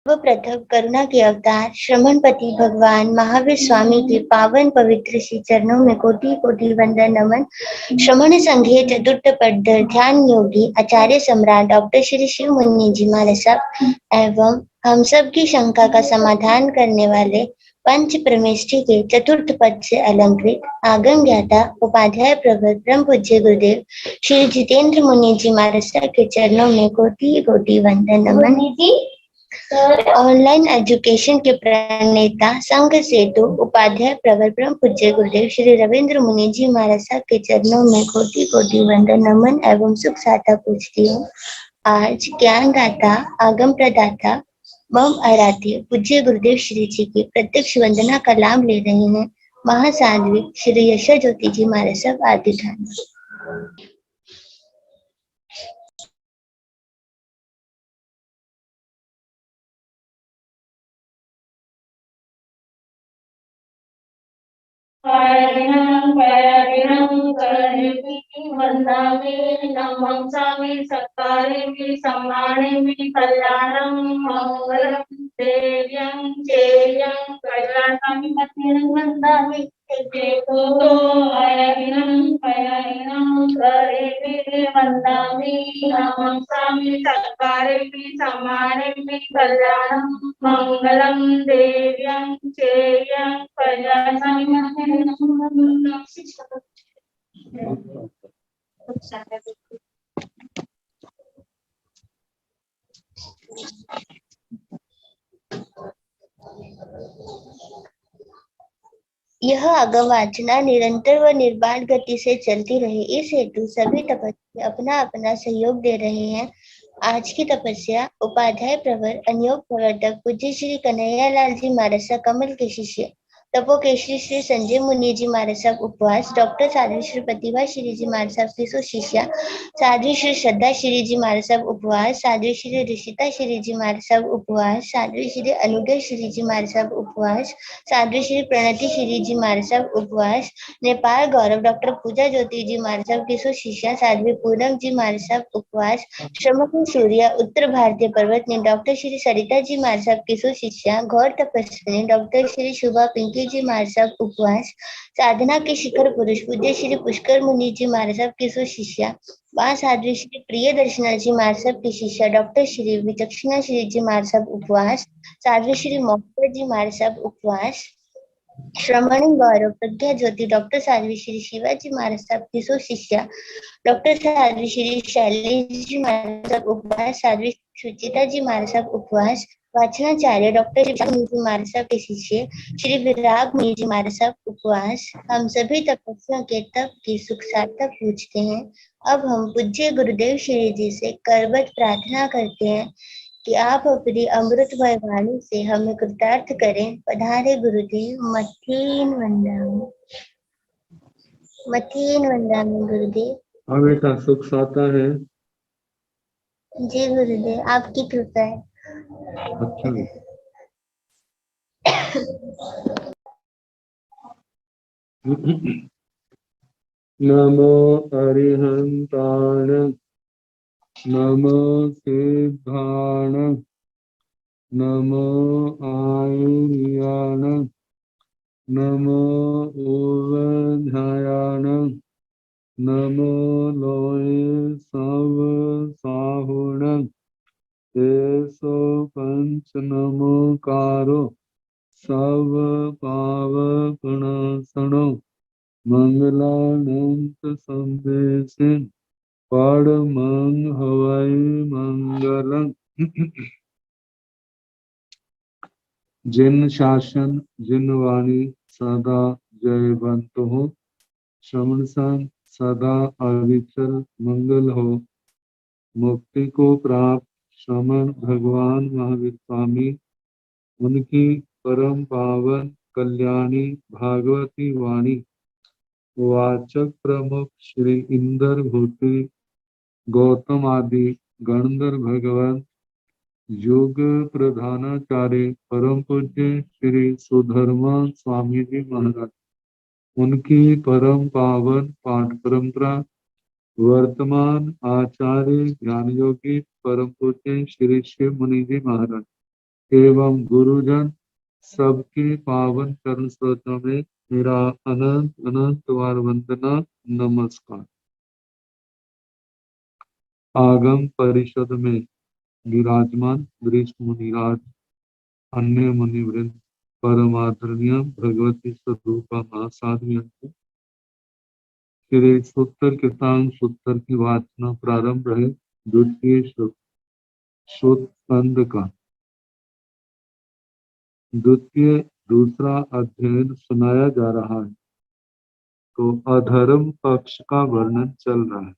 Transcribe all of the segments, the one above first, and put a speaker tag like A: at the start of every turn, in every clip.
A: सर्वप्रथम करुणा के अवतार श्रमणपति भगवान महावीर स्वामी के पावन पवित्र श्री चरणों में कोटि कोटि वंदन नमन। श्रमण संघे चतुर्थ पद ध्यान योगी आचार्य सम्राट डॉक्टर श्री शिव मुनि जी महाराज साहब एवं हम सब की शंका का समाधान करने वाले पंच परमेष्ठी के चतुर्थ पद से अलंकृत आगम ज्ञाता उपाध्याय प्रवर ब्रह्म पूज्य गुरुदेव श्री जितेंद्र मुनि जी महाराज के चरणों में कोटि कोटि वंदन नमन। ऑनलाइन एजुकेशन के प्रणेता संघ सेतु उपाध्याय प्रवर ब्रह्म पूज्य गुरुदेव श्री रविंद्र मुनि जी महाराज के चरणों में कोटि कोटि वंदन नमन एवं सुख साता पूछती हूँ। आज ज्ञान दाता आगम प्रदाता मम आराध्य पूज्य गुरुदेव श्री जी की प्रत्यक्ष वंदना का लाभ ले रहे हैं महासाध्वी श्री यशा ज्योति जी महाराज आदि ठान।
B: वंदामि नमस्कामि सत्कारेमि सम्मानेमि कल्याणं मंगलं देव्यं चेयं कल्याणामि वंदामि वंदामि नमस्कामि सत्कारेमि सम्मानेमि कल्याणं मंगलं देव्यं चेयं कल्याणामि
A: यह अगमवाचना निरंतर व निर्बाध गति से चलती रहे, इस हेतु सभी तपस्वी अपना अपना सहयोग दे रहे हैं। आज की तपस्या उपाध्याय प्रवर अनियोग प्रवर्तक पूज्य श्री कन्हैयालाल जी महाराज कमल के शिष्य तपोकेशरी श्री संजय मुनि जी महाराज साहब उपवास डॉक्टर साध्वी श्री प्रतिभा श्री जी महाराज साहब की सुशिष्या साध्वी श्री श्रद्धा श्री जी महाराज साहब उपवास साध्वी श्री ऋषिता श्री जी महाराज साहब उपवास साध्वी श्री अनुदय श्री जी महाराज साहब उपवास साध्वी श्री प्रणति श्री जी महाराज साहब उपवास नेपाल गौरव डॉक्टर पूजा ज्योति जी महाराज साहब की सुशिष्या साध्वी पूनम जी महाराज साहब उपवास श्रमकुल सूर्य उत्तर भारतीय पर्वतनी डॉक्टर श्री सरिता जी महाराज साहब की सुशिष्या घोर तपस्विनी डॉक्टर श्री शुभा पिंकी जी महाराज साहब उपवास साधना के शिखर पुरुष पूज्य श्री पुष्कर मुनि जी महाराज साहब की सुशिष्या साध्वी श्री प्रिय दर्शना जी महाराज साहब की शिष्या डॉक्टर श्री विचक्षणा श्री जी महाराज साहब उपवास साध्वी श्री मोहम्मद जी महाराज साहब उपवास श्रमणी गौरव प्रज्ञा ज्योति डॉक्टर साध्वी श्री शिवाजी महाराज साहब की सुशिष्या डॉक्टर साध्वी श्री शैलेश जी महाराज साहब उपवास साध्वी सुचिता जी महाराज साहब उपवास वाचनाचार्य डॉक्टर जी महाराज साहब के शिष्य श्री विराग मुनि जी महाराज साहब उपवास। हम सभी तपस्या के तप की सुख सार्थक पूछते हैं। अब हम पूज्य गुरुदेव श्री जी से करबद्ध प्रार्थना करते हैं कि आप अपनी अमृतमय वाणी से हमें कृतार्थ करें। पधारे गुरुदेव। मथीन वंदनामि गुरुदेव।
C: हमें का सुख साता है
A: जी गुरुदेव, आपकी कृपा है।
C: अच्छा नमो अरिहंताण नमो सिद्धाण नमो आयुर्याण नमो उवध्यायाण नमो लोये सव साहुण तेसो पंच नमोकारो सव पावपणासनो मंगलानंत संदेशिन परमं हवै मंगलम्। जिन शासन जिन वाणी सदा जयवंत हो, श्रवण संग सदा अविचल मंगल हो। मुक्ति को प्राप्त श्रमण भगवान महावीर स्वामी, उनकी परम पावन कल्याणी भागवती वाणी वाचक प्रमुख श्री इंदर भूति गौतम आदि गणधर भगवान योग प्रधानाचार्य परम पूज्य श्री सुधर्मा स्वामी जी महाराज, उनकी परम पावन पाठ परंपरा वर्तमान आचार्य ज्ञान योगी परम पूज्य श्री शिव मुनि जी महाराज, एवं गुरुजन सबके पावन कर्म स्रोतों में मेरा अनंत अनंत बार वंदना नमस्कार। आगम परिषद में विराजमान वरिष्ठ मुनिराज, अन्य मुनिवृंद, परमादरणीय भगवती स्वरूपा महासाध्वियों, श्री सूत्र कीर्तन सूत्र की वाचना प्रारंभ है। द्वितीय सूत्र स्कंद का दूसरा अध्ययन सुनाया जा रहा है। तो अधर्म पक्ष का वर्णन चल रहा है।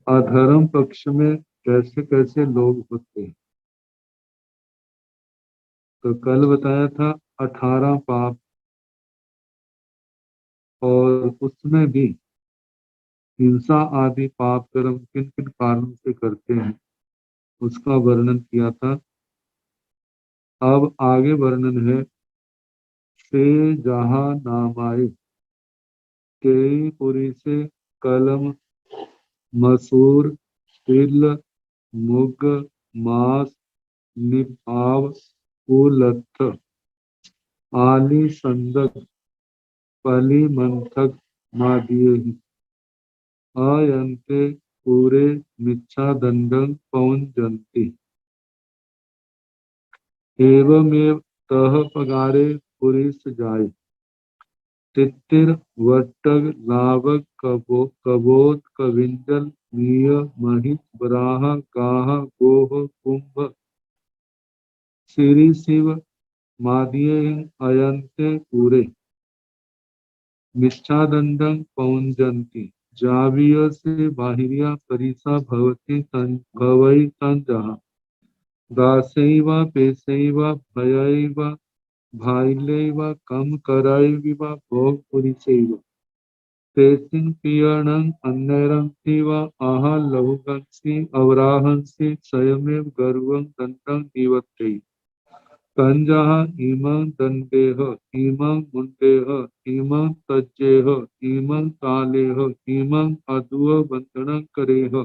C: अधर्म पक्ष में कैसे कैसे लोग होते हैं। तो कल बताया था 18 पाप, और उसमें भी हिंसा आदि पाप कर्म किन किन कारणों से करते हैं उसका वर्णन किया था। अब आगे वर्णन है। से जहां नामाय कई पुरी से कलम, मसूर, तिल, मुग, मास, निभाव, कुलत्थ, आली संदक, पली मंथक मादिये अयंते पूरे मिच्छा दंडं पौंजन्ति एवमेव तह पगारे पुरिस जाय तित्तिर वट्टग लावक कबोध कविंजल मीय महिष बराह गाह गोह कुंभ श्री शिव मादिये अयंते पूरे मिच्छादंडं पौंजन्ति जावीय से बाहिरिया परिसा भवति भवै तंजः दासैव पेशैव भयैव भाइलैव कम करैव भोगपुरीसैव तेसिं पियणं अन्नैरंसिव आह लहुगंसि अवराहंसि स्वयमेव गर्वं दंडं निवर्तै कंजः इमं दंडेह इमं मुंडेह इमं तज्जेह इमं कालेह इमं अदुव बंधनं करेह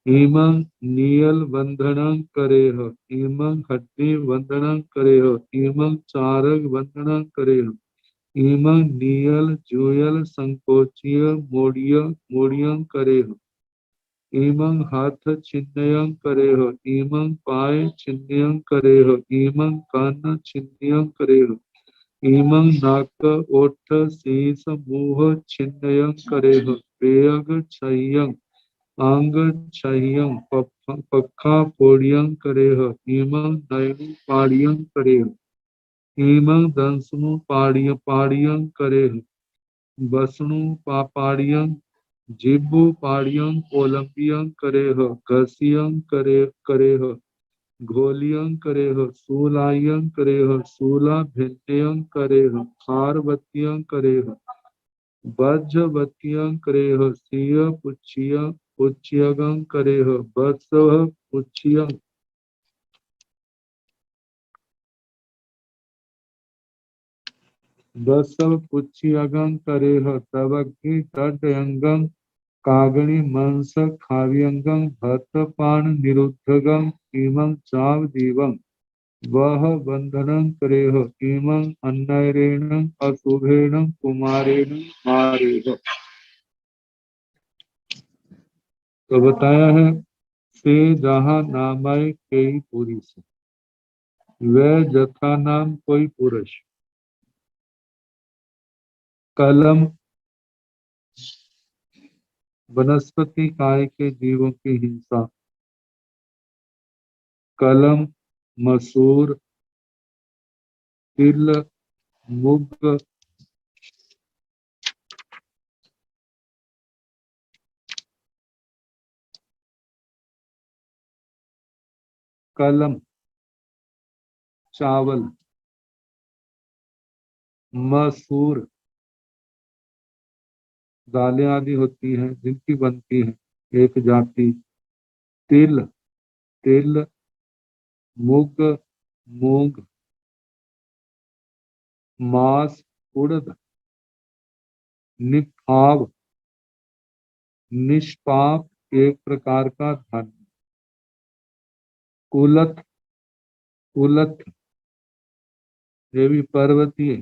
C: इमं नीयल बंधनं करेह इमं हड्डी बंधनं करेह इमं चारक बंधनं करेह इमं नीयल जुयल संकोचिय मोड़ियं करेह इमं हाथ छिन्नयं करेह इमं पाय छिन्नयं करेह इमं कान छिन्नयं करेह इमं नाक ओठ शीस मुह छिन्नयं करेह पेयग क्षय्यं अंग क्षय्यं पक्खा पोड़ियं करेह इमं नयनु पाड़ियं करेह इमं दंसनु पाड़ियं करेह बसनु पाड़ियं जिब्बु पाड़ियं कोलंबियं करेह घसियं करेह घोलियं करेह सूलायं करेह सूला भिन्नयं करेह खारवतियं करेह वज्रवतियं करेह सिय पुच्छियगं करेह वत्सव पुच्छियं वत्सव पुच्छियगं करेह तवग्नि तडयंगं कागणि मंस खाव्यंगं भतपान निरुद्धगं इमं चाव दीवं वह बंधनं करेह इमं अन्नैरेण अशुभेण कुमारेण मारेह। तो बताया है से जहां नामय कई पुरी से वह जथा नाम कोई पुरुष कलम वनस्पति काय के जीवों की हिंसा, कलम, मसूर, तिल, मुग, कलम चावल, मसूर दालें आदि होती हैं जिनकी बनती है एक जाति, तिल, मुग, मूंग, मास, उड़द, निफाव, निष्पाप एक प्रकार का धान्य, कुलथ, कुलथ ये भी पर्वतीय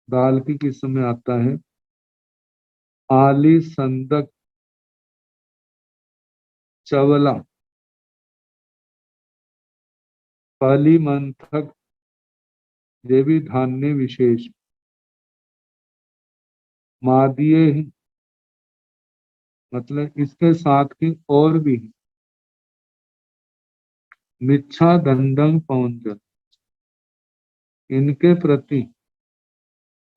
C: दाल की किस्म में आता है। आली, संदक, चवला, पली, मंथक ये भी धान्य विशेष। मादिये मतलब इसके साथ की और भी। मिच्छा, दंडंग, पौंजन इनके प्रति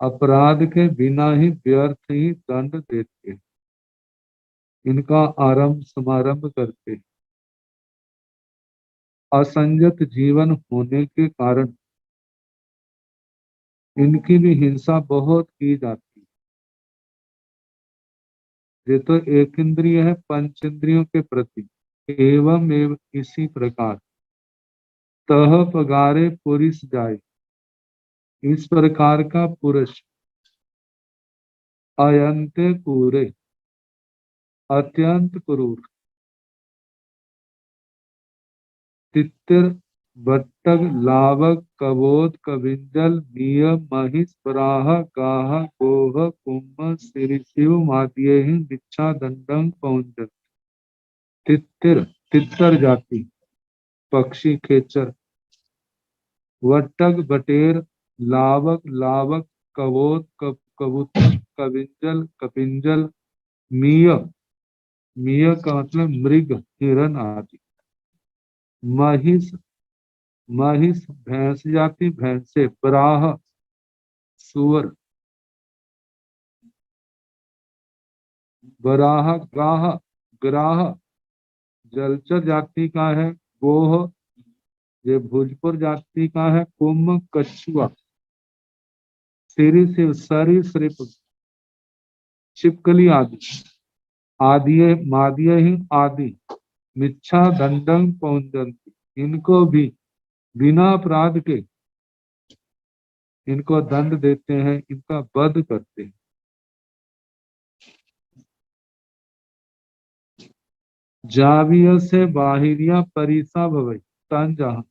C: अपराध के बिना ही व्यर्थ ही दंड देते, इनका आरंभ समारंभ करते। असंयत जीवन होने के कारण इनकी भी हिंसा बहुत की जाती है। ये तो एक इंद्रिय है पंच इंद्रियों के प्रति। एवं इसी प्रकार तह पगारे पुरुष जाए, इस प्रकार का पुरुष अयंते पूरे अत्यंत क्रूर तितिर बट्टक लावक कबोध कविंजल मीय महिष बराह गाह गोह कुंभ शिव मादिये मिच्छा दंडंग पौंजन। तितिर तितर जाति पक्षी खेचर, वट्टक बटेर, लावक लावक, कबोध कबूतर, कविंजल कपिंजल, मीय मीय का मतलब मृग हिरण आदि। महिष महिष भैंस जाति भैंसे, बराह सुअर, बराह गाह ग्राह जलचर जाति का है। गोह ये भोजपुर जाति का है। कुंभ कछुआ, सरीसृप छिपकली आदि। आदिये मादिये ही आदि मिच्छा दंडंग पौंजंती, इनको भी बिना अपराध के इनको दंड देते हैं, इनका वध करते हैं। जाविय से बाहिरिया परिसा भवई तन जहां,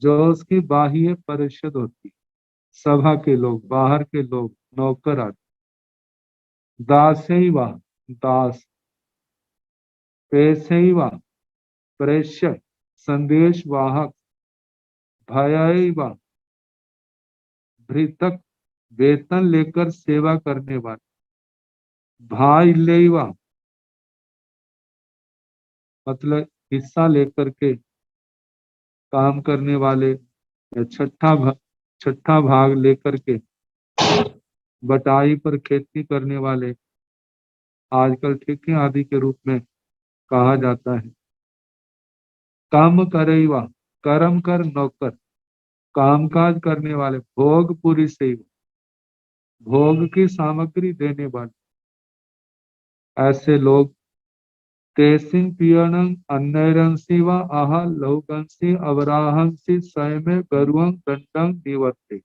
C: जो उसकी बाह्य परिषद होती, सभा के लोग, बाहर के लोग, नौकर आदि। दासैवा दास, पेशैवा प्रेष्य संदेश वाहक, भयैवा भृतक वेतन लेकर सेवा करने वाले, भाईलेवा मतलब हिस्सा लेकर के काम करने वाले, या छठा भाग लेकर के बटाई पर खेती करने वाले, आजकल ठेके आदि के रूप में कहा जाता है। काम करेवा कर्म कर नौकर, कामकाज करने वाले। भोग पूरी से भोग की सामग्री देने वाले, ऐसे लोग। तेसिंग पियणं अन्नैरंसी व आहा लहुकंसी अवराहंसी स्वयं गरुवं दंडं निवर्ते।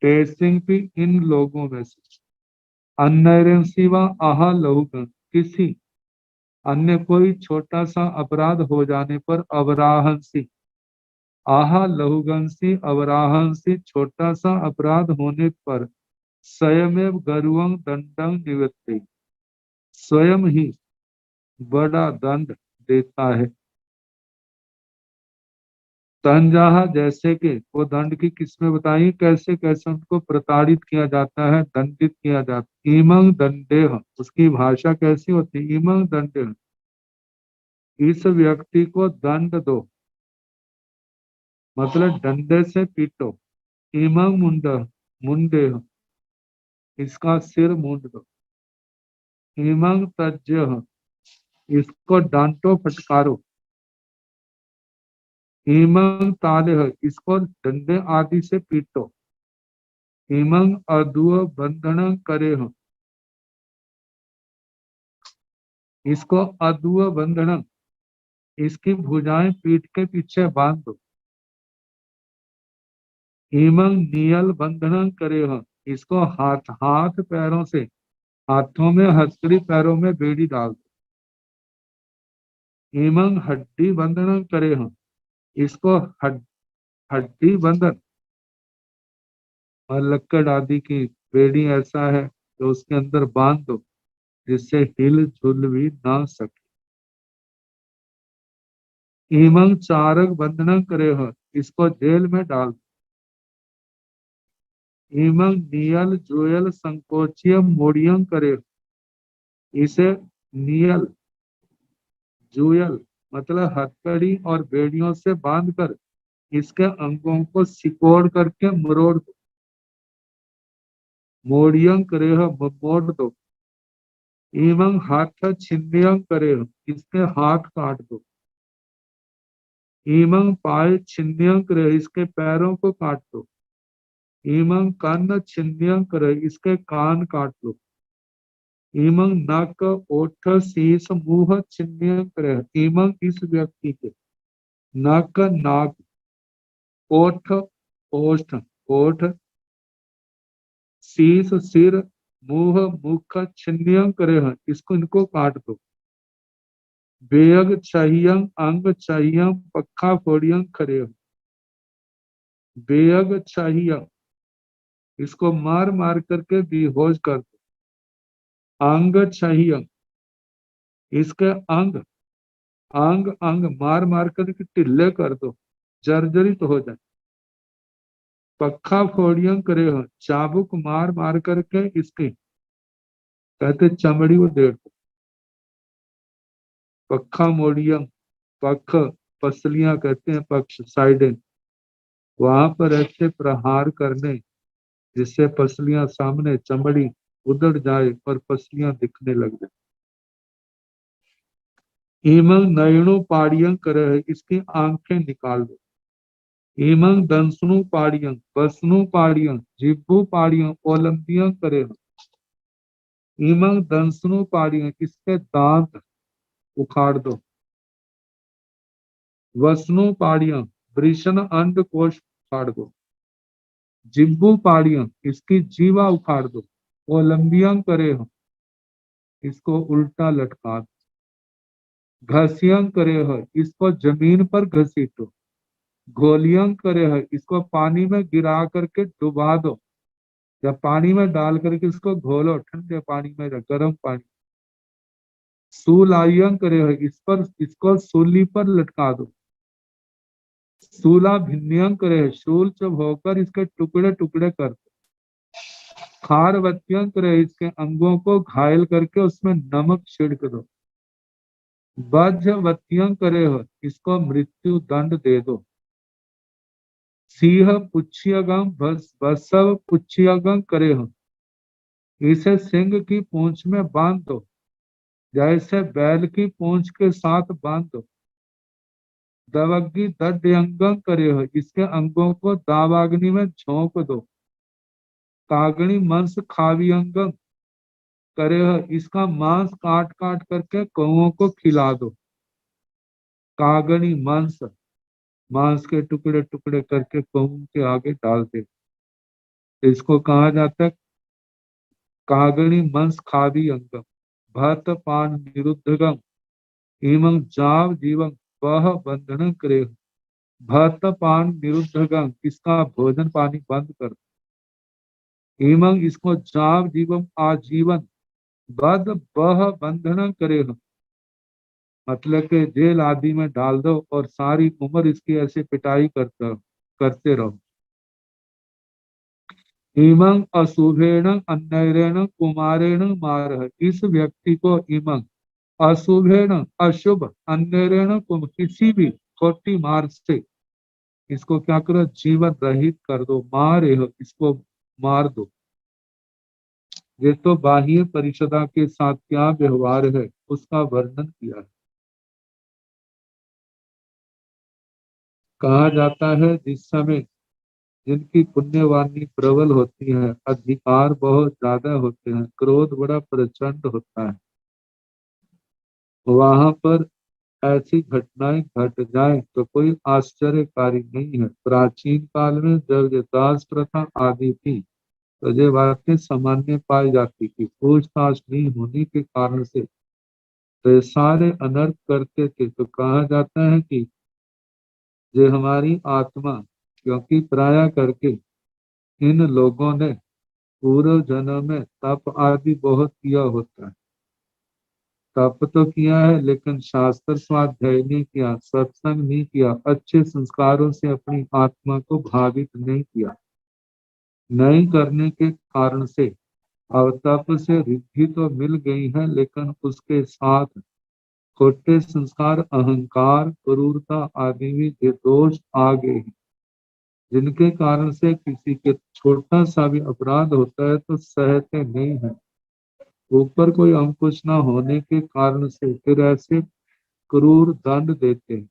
C: तेसिंग भी इन लोगों में से अन्नैरंसी व आहा लहुकं किसी अन्य कोई छोटा सा अपराध हो जाने पर अवराहंसी आहा लहुगंसी अवराहंसी छोटा सा अपराध होने पर स्वयमेव गरुवं दंडं निवृत्ति स्वयं ही बड़ा दंड देता है। तंजाहा जैसे कि वो दंड की किस्में बताई, कैसे कैसे उनको प्रताड़ित किया जाता है, दंडित किया जाता है। इमंग दंडेह उसकी भाषा कैसी होती है? इमंग दंडेह इस व्यक्ति को दंड दो, मतलब डंडे से पीटो। इमंग मुंड मुंडेह इसका सिर मूंड दो। इमंग तज्जह इसको डांटो फटकारो। इमंग तालेह इसको डंडे आदि से पीटो। इमंग अदुअ बंधन करेह इसको अदुअ बंधन इसकी भुजाएं पीठ के पीछे बांध दो। इमंग नियल बंधन करेह इसको हाथ हाथ पैरों से हाथों में हथकड़ी पैरों में बेड़ी डाल दो। इमं हड्डी बंधन करे हम, इसको हड्डी बंधन और लक्कड़ आदि की बेड़ी ऐसा है तो उसके अंदर बांध दो जिससे हिल झुल भी ना सके। इमं चारक बंधन करे हो, इसको जेल में डाल दो। इमं नियल जुयल संकोचिय मोड़ियं करे हो, इसे नियल जुयल मतलब हथकड़ी और बेड़ियों से बांधकर इसके अंगों को सिकोड़ करके मरोड़ दो। मोड़ियं करे हो, मोड़ दो। इमं हाथ छिन्नियं करे हो, इसके हाथ काट दो। इमं पाय छिन्नियं करे हो, इसके पैरों को काट दो। इमं कन्न छिन्नियं करे, इसके कान काट दो। इमं नाक ओठ शीश मुंह छिन्नियं करे, इमं इस व्यक्ति के नाक नाक ओठ ओष्ठ ओठ शीश सिर मुंह मुख छिन्नियं करे हैं, इसको इनको काट दो। बेयग चाहियं अंग चाहियं पक्का फोड़ियं करे हो। बेयग चाहियं इसको मार मार करके बेहोश कर दो। अंग चाहियं इसके अंग अंग अंग मार मार करके टिल्ले कर दो, जर्जरित हो जाए। पक्का फोड़ियं करे हो, चाबुक मार मार करके इसकी कहते चमड़ी को देड़ दो। पक्का मोड़ियं पक्ष पसलियां कहते हैं, पक्ष साइडें, वहां पर ऐसे प्रहार करने जिससे पसलियां सामने चमड़ी उधड़ जाए और पसलियां दिखने लग जाए। इमंग नयनों पाड़ियं करे, इसकी आंखें निकाल दो। इमंग दंसनु पाड़ियं बसनु पाड़ियं जिब्बू पाड़ियं ओलंपियं करे। इमंग दंसनु पाड़ियं इसके दांत उखाड़ दो। वसनु पाड़ियं वृषण अंड कोश उखाड़ दो। जिब्बू पाड़ियं इसकी जीवा उखाड़ दो। ओलंबियं करे हो, इसको उल्टा लटका दो। घसियं करे हो, इसको जमीन पर घसीटो। घोलियं करे हो, इसको पानी में गिरा करके डुबा दो या पानी में डाल करके इसको घोलो, ठंडे पानी में गर्म पानी। सूलायं करे हो, इस पर इसको सूली पर लटका दो। सूला भिन्नियं करे, शूल जब होकर इसके टुकड़े टुकड़े कर दो। खारवत्यं करे, इसके अंगों को घायल करके उसमें नमक छिड़क दो। बज्रवत्यं करे हो, इसको मृत्यु दंड दे दो। सिंह पुच्छियगम बसव पुच्छियगम करे हो, इसे सिंह की पूंछ में बांध दो, जैसे बैल की पूंछ के साथ बांध दो। दवग्गी दड्यंगम करे हो, इसके अंगों को दावाग्नि में झोंक दो। कागणी मंस खावियंगम करे हो, इसका मांस काट काट करके कौओं को खिला दो। कागणी मांस मांस के टुकड़े टुकड़े करके कौओं के आगे डाल दे, इसको कहा जाता है कागणी मंस खावी अंगम भत पान निरुद्धगम। इमं जाव जीवं वह बंधन करे। भत पान निरुद्धगम इसका भोजन पानी बंद कर दो। इमं इसको जाव जीवम आजीवन बद बह बंधन करे, मतलब के जेल आदि में डाल दो और सारी उम्र इसकी ऐसे पिटाई करते रहो। इमं अशुभेण अन्यरेण कुमारेण मार, इस व्यक्ति को इमं अशुभेण अशुभ अन्यरेण किसी भी खोटी मार से इसको क्या करो, जीवन रहित कर दो, मारे हो इसको मार दो। ये तो बाह्य परिषदा के साथ क्या व्यवहार है उसका वर्णन किया है। कहा जाता है जिस समय जिनकी पुण्यवाणी प्रबल होती है, अधिकार बहुत ज्यादा होते हैं, क्रोध बड़ा प्रचंड होता है, वहां पर ऐसी घटनाएं घट जाए तो कोई आश्चर्यकारी नहीं है। प्राचीन काल में जब ये दास प्रथा आदि थी तो ये बातें सामान्य पाई जाती थी। पूछताछ नहीं होने के कारण से तो ये सारे अनर्थ करते थे। तो कहा जाता है कि ये हमारी आत्मा, क्योंकि पराया करके इन लोगों ने पूर्व जन्म में तप आदि बहुत किया होता है। तप तो किया है लेकिन शास्त्र स्वाध्याय नहीं किया, सत्संग नहीं किया, अच्छे संस्कारों से अपनी आत्मा को भावित नहीं किया। नहीं करने के कारण से अब तप से रिद्धि तो मिल गई है, लेकिन उसके साथ खोटे संस्कार, अहंकार, क्रूरता आदि भी ये दोष आ गए हैं, जिनके कारण से किसी के छोटा सा भी अपराध होता है तो सहते नहीं है। ऊपर कोई अंकुश न होने के कारण से फिर ऐसे क्रूर दंड देते हैं।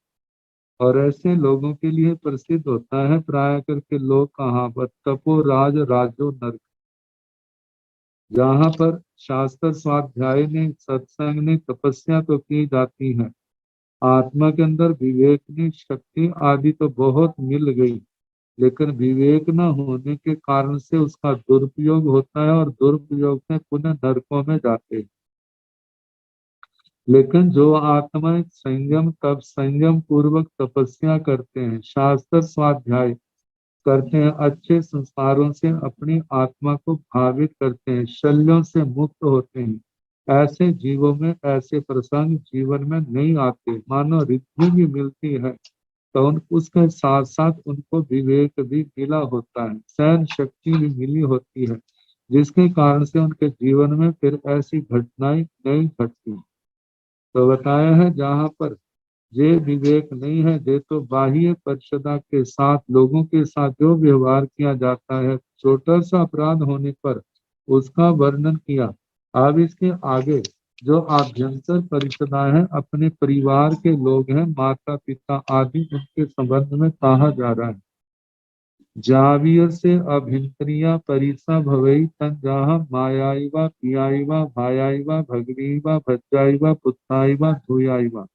C: और ऐसे लोगों के लिए प्रसिद्ध होता है प्राय करके लोग कहावत, तपो राज राजो नरक। जहाँ पर शास्त्र स्वाध्याय ने, सत्संग ने, तपस्या तो की जाती है, आत्मा के अंदर विवेक की शक्ति आदि तो बहुत मिल गई, लेकिन विवेक न होने के कारण से उसका दुरुपयोग होता है और दुरुपयोग से पुनः नरकों में जाते हैं। लेकिन जो आत्मा संयम, तब संयम पूर्वक तपस्या करते हैं, शास्त्र स्वाध्याय करते हैं, अच्छे संस्कारों से अपनी आत्मा को भावित करते हैं, शल्यों से मुक्त होते हैं, ऐसे जीवों में ऐसे प्रसंग जीवन में नहीं आते। मानो रिद्धि भी मिलती है तो उसके साथ साथ उनको विवेक भी मिला होता है, सहन शक्ति भी मिली होती है, जिसके कारण से उनके जीवन में फिर ऐसी घटनाएं नहीं घटती। तो बताया है जहाँ पर ये विवेक नहीं है, ये तो बाह्य परिषदा के साथ, लोगों के साथ जो व्यवहार किया जाता है, छोटा सा अपराध होने पर उसका वर्णन किया। अब इसके आगे जो आभ्यंतर परिषदा है, अपने परिवार के लोग हैं, माता पिता आदि, उनके संबंध में कहा जा रहा है। जावियर से अभिंत्रिया परिसा भवई तन जहाँ मायाईवा पियाईवा भायाईवा भगनीवा भज्जाईवा पुत्राईवा धुयाईवा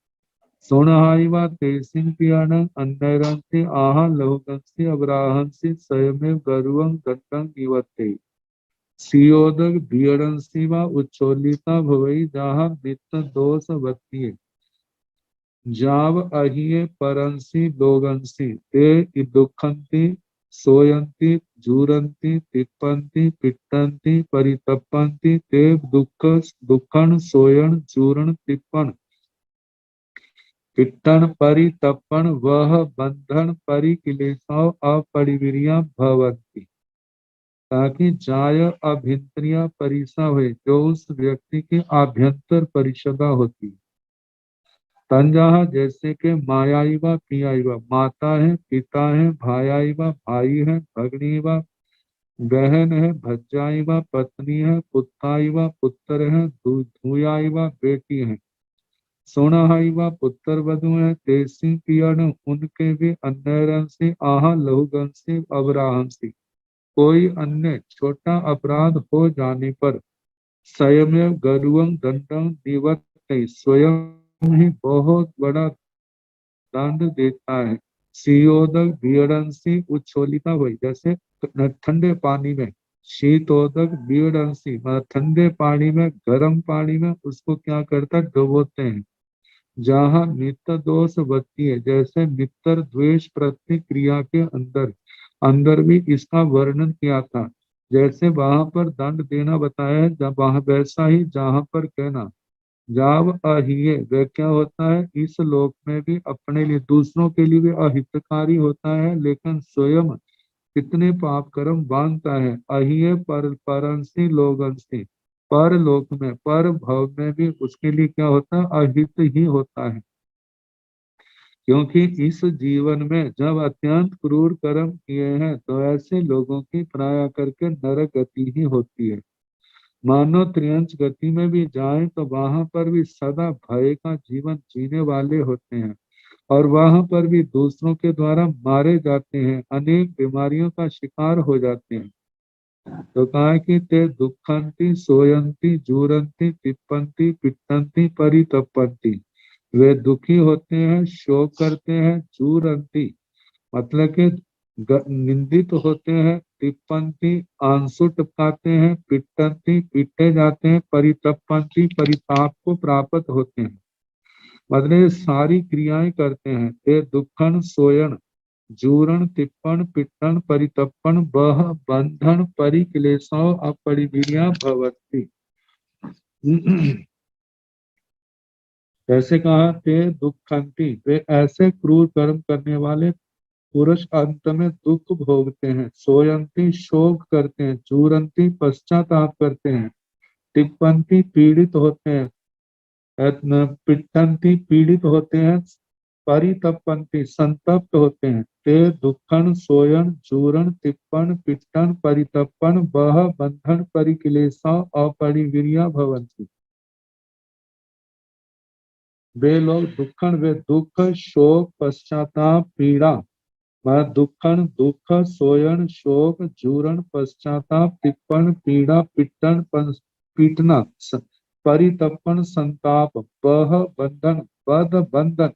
C: सोनहाईवा तेसिंग पियाण अन्नैरंति आहा लहुगंसि अब्राहंसि स्वयमेव गरुवं दत्तं निवत्ते सियोदक बियडंसि वा उच्चोलिता भवई जहाँ नित्य दोष वत्तिये जाव अहिये परंसि लोगंसि ते दुखंति सोयंति झूरंति तिप्पन्ति पिट्टन्ति परितप्पन्ति ते दुखन सोयन चूर्ण तिप्पण पिट्टन परितप्पण वह बंधन परिकिलेशौ अपरिवीर्या भवन्ति। ताकि जाय अभिंत्रिया परिसा हुए, जो उस व्यक्ति की आभ्यंतर परिषदा होती है। तंजाहा जैसे के मायाईवा पियाईवा, माता है, पिता है, भायाईवा भाई है, भगनीवा बहन है, भज्जाईवा पत्नी है, पुत्राईवा पुत्र है, धुयाईवा बेटी है, सोनाहाईवा पुत्र वधु है, तेसी पियन उनके भी अन्य से आहा लहुगन से अवराहन से। कोई अन्य छोटा अपराध हो जाने पर स्वयं गरुवं दंडं निवर्तते, स्वयं ही बहुत बड़ा दंड देता है। शीतोदक बीड़ंसी उच्छोलिता हुई, जैसे ठंडे पानी में शीतोदक बीड़ंसी, ठंडे पानी में, गर्म पानी में उसको क्या करता है, डुबोते हैं। जहाँ मित्र दोष बचती है, जैसे मित्र द्वेष प्रतिक्रिया के अंदर अंदर भी इसका वर्णन किया था। जैसे वहां पर दंड देना बताया है, जब वहां वैसा ही जहाँ पर कहना जाव अहिये, वह क्या होता है, इस लोक में भी अपने लिए, दूसरों के लिए भी अहितकारी होता है, लेकिन स्वयं कितने पाप कर्म बांधता है। अहिये पर परंसी लोगंसी, पर लोक में, पर भव में भी उसके लिए क्या होता है, अहित ही होता है। क्योंकि इस जीवन में जब अत्यंत क्रूर कर्म किए हैं तो ऐसे लोगों की प्राय करके नरक गति ही होती है। मानो त्रियंच गति में भी जाएं तो वहां पर भी सदा भय का जीवन जीने वाले होते हैं, और वहां पर भी दूसरों के द्वारा मारे जाते हैं, अनेक बीमारियों का शिकार हो जाते हैं। तो कहा कि ते दुखंती सोयंती जूरंती तिप्पंती पिट्टंती परितप्पंती, वे दुखी होते हैं, शोक करते हैं, जूरंती मतलब कि निंदित होते हैं, टिप्पन्ति आंसू टपकाते हैं, पिटन्ति पीटे जाते हैं, परितप्पन्ति परिताप को प्राप्त होते हैं। मतलब ये सारी क्रियाएं करते हैं। ते दुखन सोयन जूरण तिप्पण पिट्टन परितप्पण बह बंधन परिक्लेशो अपरिवीर्या भवति। ऐसे कहा ते दुखंती, वे ऐसे क्रूर कर्म करने वाले पुरुष अंत में दुख भोगते हैं। सोयंती शोक करते हैं, चूरंती पश्चाताप करते हैं, टिप्पन्ति पीड़ित होते हैं, पिट्टन्ति पीड़ित होते हैं, परितप्पन्ति संतप्त होते हैं। ते दुखन सोयन चूरण तिप्पण पिट्टन परितप्पण बह बंधन परिक्लेशा अपरिवीर्या भवन्ति। वे लोग दुखन, वे दुख शोक पश्चाताप पीड़ा, दुखन दुख सोयन शोक जूरण पश्चाताप तिप्पण पीड़ा पिट्टन पीटना परितप्पण संताप बह बंधन बद बंधन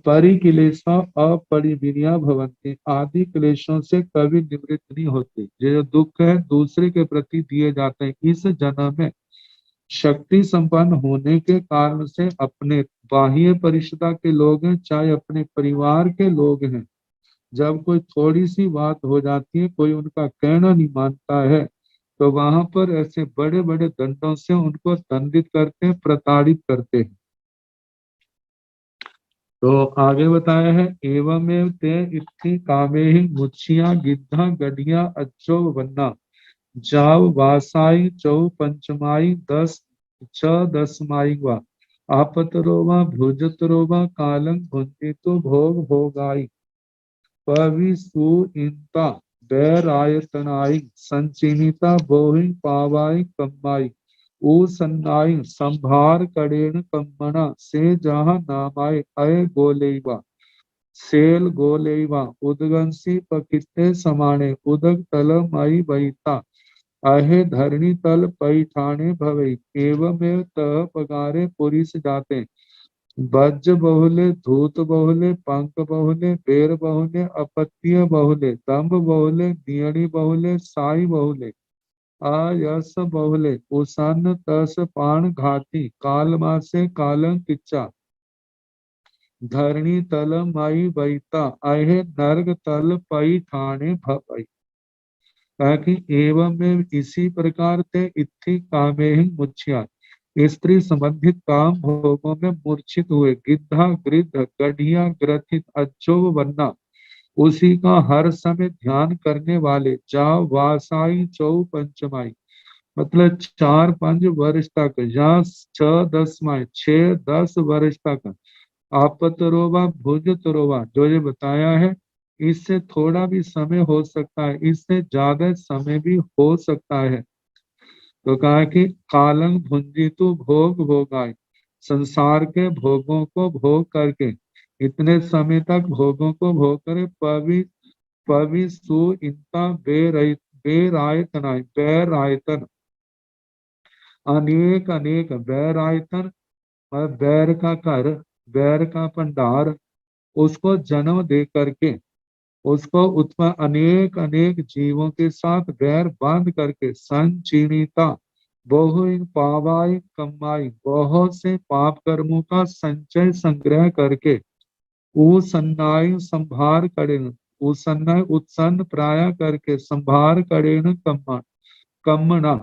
C: परिक्लेशा अपरिवीर्या भवन्ति आदि क्लेशों से कभी निवृत्त नहीं होते। जो दुख है दूसरे के प्रति दिए जाते हैं। इस जन्म में शक्ति संपन्न होने के कारण से अपने बाह्य परिषदा के लोग हैं, चाहे अपने परिवार के लोग हैं, जब कोई थोड़ी सी बात हो जाती है, कोई उनका कहना नहीं मानता है, तो वहां पर ऐसे बड़े बड़े दंडों से उनको दंडित करते हैं, प्रताड़ित करते हैं। तो आगे बताया है एवमेव ते इत्थि कामे ही मुच्छिया गिद्धा गढ़िया अच्छो वन्ना जाव वासाई चौ पंचमाई 10 वा आपतरो वा भुजतरो वा कालं भुंजितो भोग भोगाई पविसु इंता बैरायतनाई संचिनिता बोहि पावाई कम्माई ऊसन्नाई संभार कड़ेन कम्मना से जहाँ नामाय अय गोलेवा सेल गोलेवा उदगंसी पकिते समाने उदग तल मई बहिता अहे धरणी तल पैठाने भवे एवमेव तह पगारे पुरिस जाते वज्ज बहुले धूत बहुले पंख बहुले बेर बहुले अपत्य बहुले दम्भ बहुले नियणी बहुले साई बहुले आयस बहुले उसन तस पाण घाती कालमासे कालं किच्चा धरणी तल माई बैता अहे नर्ग तल पई ठाणे भवई। ताकि एवं में इसी प्रकार ते इत्थि कामे ही मुच्छ्या स्त्री संबंधित काम भोगों में मूर्छित हुए गिद्धा गृद्ध गढ़िया ग्रथित अच्छोव वन्ना उसी का हर समय ध्यान करने वाले जा वासाई चौ पंचमाई मतलब 4-5 वर्ष तक या 6-10 माई 6-10 वर्ष तक आपतरोवा भुज तरोवा जो ये बताया है, इससे थोड़ा भी समय हो सकता है, इससे ज्यादा समय भी हो सकता है। तो कहा कि कालं भुंजितु भोग भोगाय संसार के भोगों को भोग करके इतने समय तक भोगों को भोग करे पवि सु इंता बेरायतनाय बैरायतन अनेक अनेक बैरायतन बैर का घर बैर का भंडार उसको जन्म दे करके उसको उत्पन्न अनेक अनेक जीवों के साथ बैर बांध करके संचीणिता बहु पावाई कमाई बहुत से पाप कर्मों का संचय संग्रह करके उसन्नाय संभार करेन उसन्नाय उत्सन्न प्राय करके संभार करेन कम्मना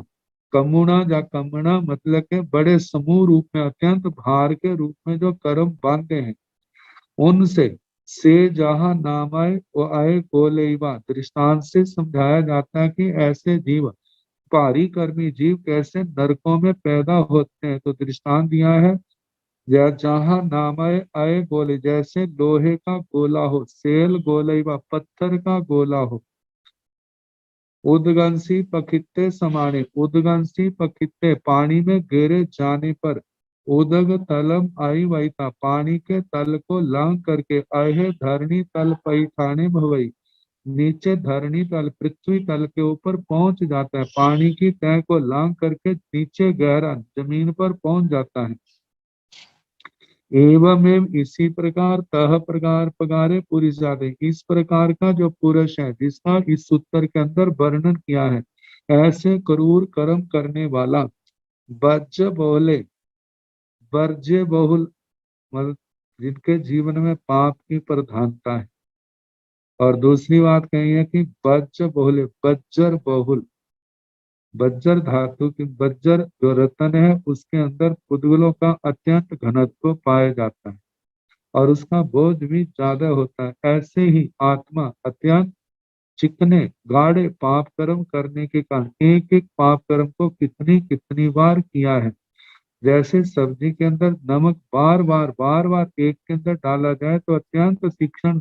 C: कमुणा या कमना मतलब के बड़े समूह रूप में अत्यंत भार के रूप में जो कर्म बांधे हैं उनसे से जहाँ नाम आए वो आए गोलेवा दृष्टांत से समझाया जाता है कि ऐसे जीव भारी कर्मी जीव कैसे नरकों में पैदा होते हैं। तो दृष्टांत दिया है या जहाँ नाम आए गोले जैसे लोहे का गोला हो सेल गोलेवा पत्थर का गोला हो उदगंसी पखित्ते समाने उदगंसी पखित्ते पानी में गिरे जाने पर उदग तलम आई वहीता पानी के तल को लांग करके अहे धरणी तल पैठाने भवई नीचे धरणी तल पृथ्वी तल के ऊपर पहुंच जाता है, पानी की तह को लांग करके नीचे गहरा जमीन पर पहुंच जाता है। एवं इसी प्रकार तह प्रकार पगारे पुरुष जाते, इस प्रकार का जो पुरुष है जिसका इस सूत्र के अंदर वर्णन किया है, ऐसे क्रूर कर्म करने वाला बज बोले वर्ज्य बहुल, मतलब जिनके जीवन में पाप की प्रधानता है। और दूसरी बात कही है कि बज बहुले बज्जर बहुल, बज्जर धातु की बज्जर जो रतन है उसके अंदर पुद्गलों का अत्यंत घनत्व पाया जाता है और उसका बोझ भी ज्यादा होता है। ऐसे ही आत्मा अत्यंत चिकने गाढ़े पाप कर्म करने के कारण एक एक पाप कर्म को कितनी कितनी बार किया है। जैसे सब्जी के अंदर नमक बार बार एक के अंदर डाला जाए तो अत्यंत तीक्ष्ण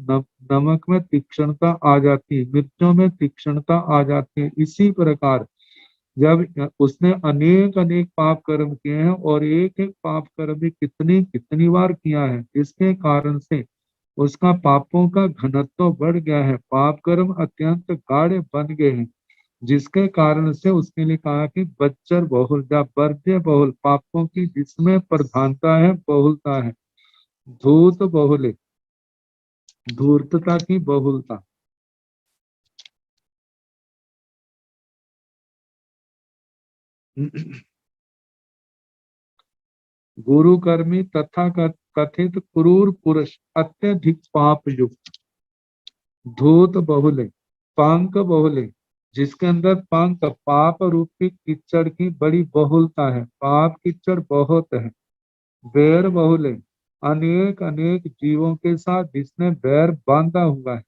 C: नमक में तीक्ष्णता आ जाती है, मिर्चों में तीक्ष्णता आ जाती है। इसी प्रकार जब उसने अनेक अनेक पाप कर्म किए हैं और एक एक पाप कर्म भी कितनी कितनी बार किया है, जिसके कारण से उसका पापों का घनत्व बढ़ गया है, पाप कर्म अत्यंत गाढ़े बन गए हैं, जिसके कारण से उसके लिए कहा कि बच्चर बहुल या वर्ज्य बहुल, पापों की जिसमें प्रधानता है बहुलता है। धूर्त बहुले, धूर्तता की बहुलता। गुरु कर्मी तथा कथित क्रूर पुरुष अत्यधिक पाप युक्त। धूत बहुले, पंक बहुले, जिसके अंदर पंक पाप रूपी कीचड़ की बड़ी बहुलता है, पाप कीचड़ बहुत है। बैर बहुले, अनेक अनेक जीवों के साथ जिसने बैर बांधा हुआ है।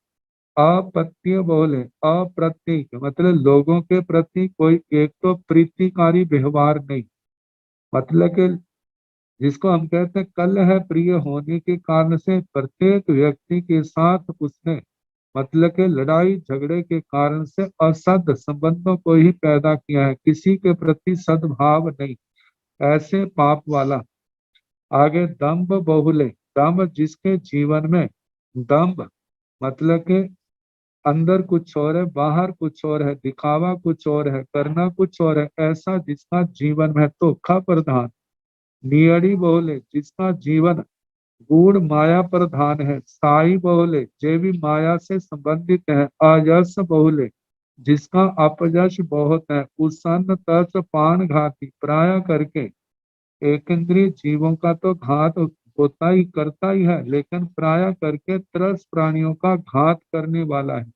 C: अपत्य बहुले, अप्रतीक मतलब लोगों के प्रति कोई एक तो प्रीतिकारी व्यवहार नहीं, मतलब कि जिसको हम कहते हैं कल है प्रिय होने के कारण से प्रत्येक व्यक्ति के साथ उसने मतलब के लड़ाई झगड़े के कारण से असद संबंधों को ही पैदा किया है, किसी के प्रति सद्भाव नहीं, ऐसे पाप वाला। आगे दंभ बहुले, दंभ जिसके जीवन में दंभ मतलब के अंदर कुछ और है बाहर कुछ और है, दिखावा कुछ और है करना कुछ और है, ऐसा जिसका जीवन में धोखा प्रधान। नियड़ी बहुले, जिसका जीवन गूढ़ माया प्रधान है। साई बहुले, जे भी माया से संबंधित है। अयस बहुले, जिसका अपयश बहुत है। उसन तस पान घाती, प्राय करके एक इंद्रिय जीवों का तो घात होता ही करता ही है, लेकिन प्राय करके त्रस प्राणियों का घात करने वाला है।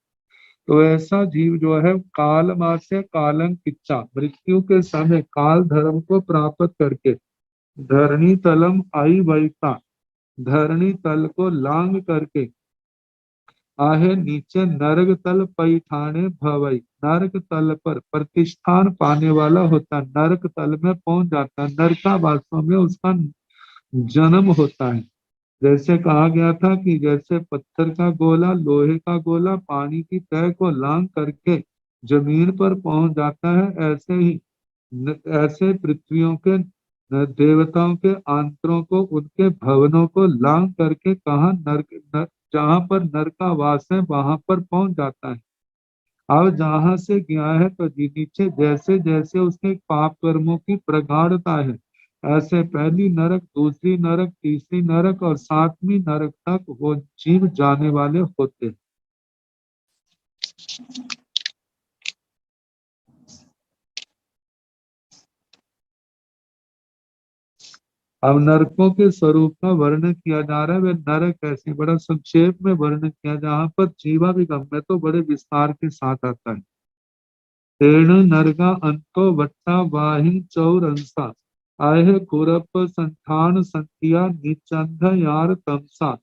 C: तो ऐसा जीव जो है काल मासे कालं किच्चा, मृत्यु के समय काल धर्म को प्राप्त करके धरणी तलम आई वैता, धरणी तल को लांग करके आहे नीचे नरक तल पैठाने भवई, नरक तल पर प्रतिष्ठान पाने वाला होता, नरक तल में पहुंच जाता, नरकावासों में उसका जन्म होता है। जैसे कहा गया था कि जैसे पत्थर का गोला लोहे का गोला पानी की तह को लांग करके जमीन पर पहुंच जाता है, ऐसे ही ऐसे पृथ्वियों के देवताओं के आंतरों को उनके भवनों को लांग करके कहा नरक जहां पर नर का वास है वहां पर पहुंच जाता है। अब जहां से गया है तो नीचे जैसे जैसे उसके पाप कर्मों की प्रगाढ़ता है, ऐसे पहली नरक दूसरी नरक तीसरी नरक और सातवीं नरक तक वो जीव जाने वाले होते हैं। अब नरकों के स्वरूप का वर्णन किया जा रहा है। वे नरक ऐसे बड़ा संक्षेप में वर्णन किया, जहाँ पर जीवा भी गम में तो बड़े विस्तार के साथ आता है। तेण नरका अंतो वट्टा वाही चौरंसा, आह खुरप संठान संतिया निचंद यार तमसा,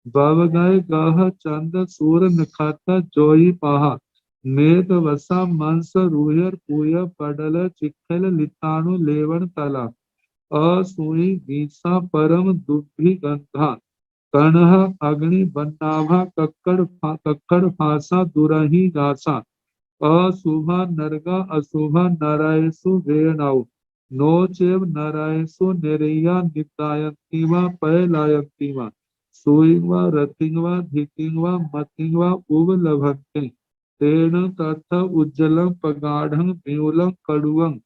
C: बव गए गह चंद सूर निखत जोई पहा, मेद वसा मंस रूयर पूय पडल चिखल लिताणु लेवन तला, असुई बीसा परम दुभि गंधा, कणह अग्नि बन्नाभा कक्कड़ फासा दुरही गासा, अशुभ नरगा अशुभ नरायसु वेणाउ, नो चेव नरायसु निरैया निदायंतीवा पयलायंतीवा, सुइंगवा रतिंगवा धितिंगवा मतिंगवा उव लभंते, तेन तथ उज्जलम पगाढ़ं म्यूलम कड़ुवं,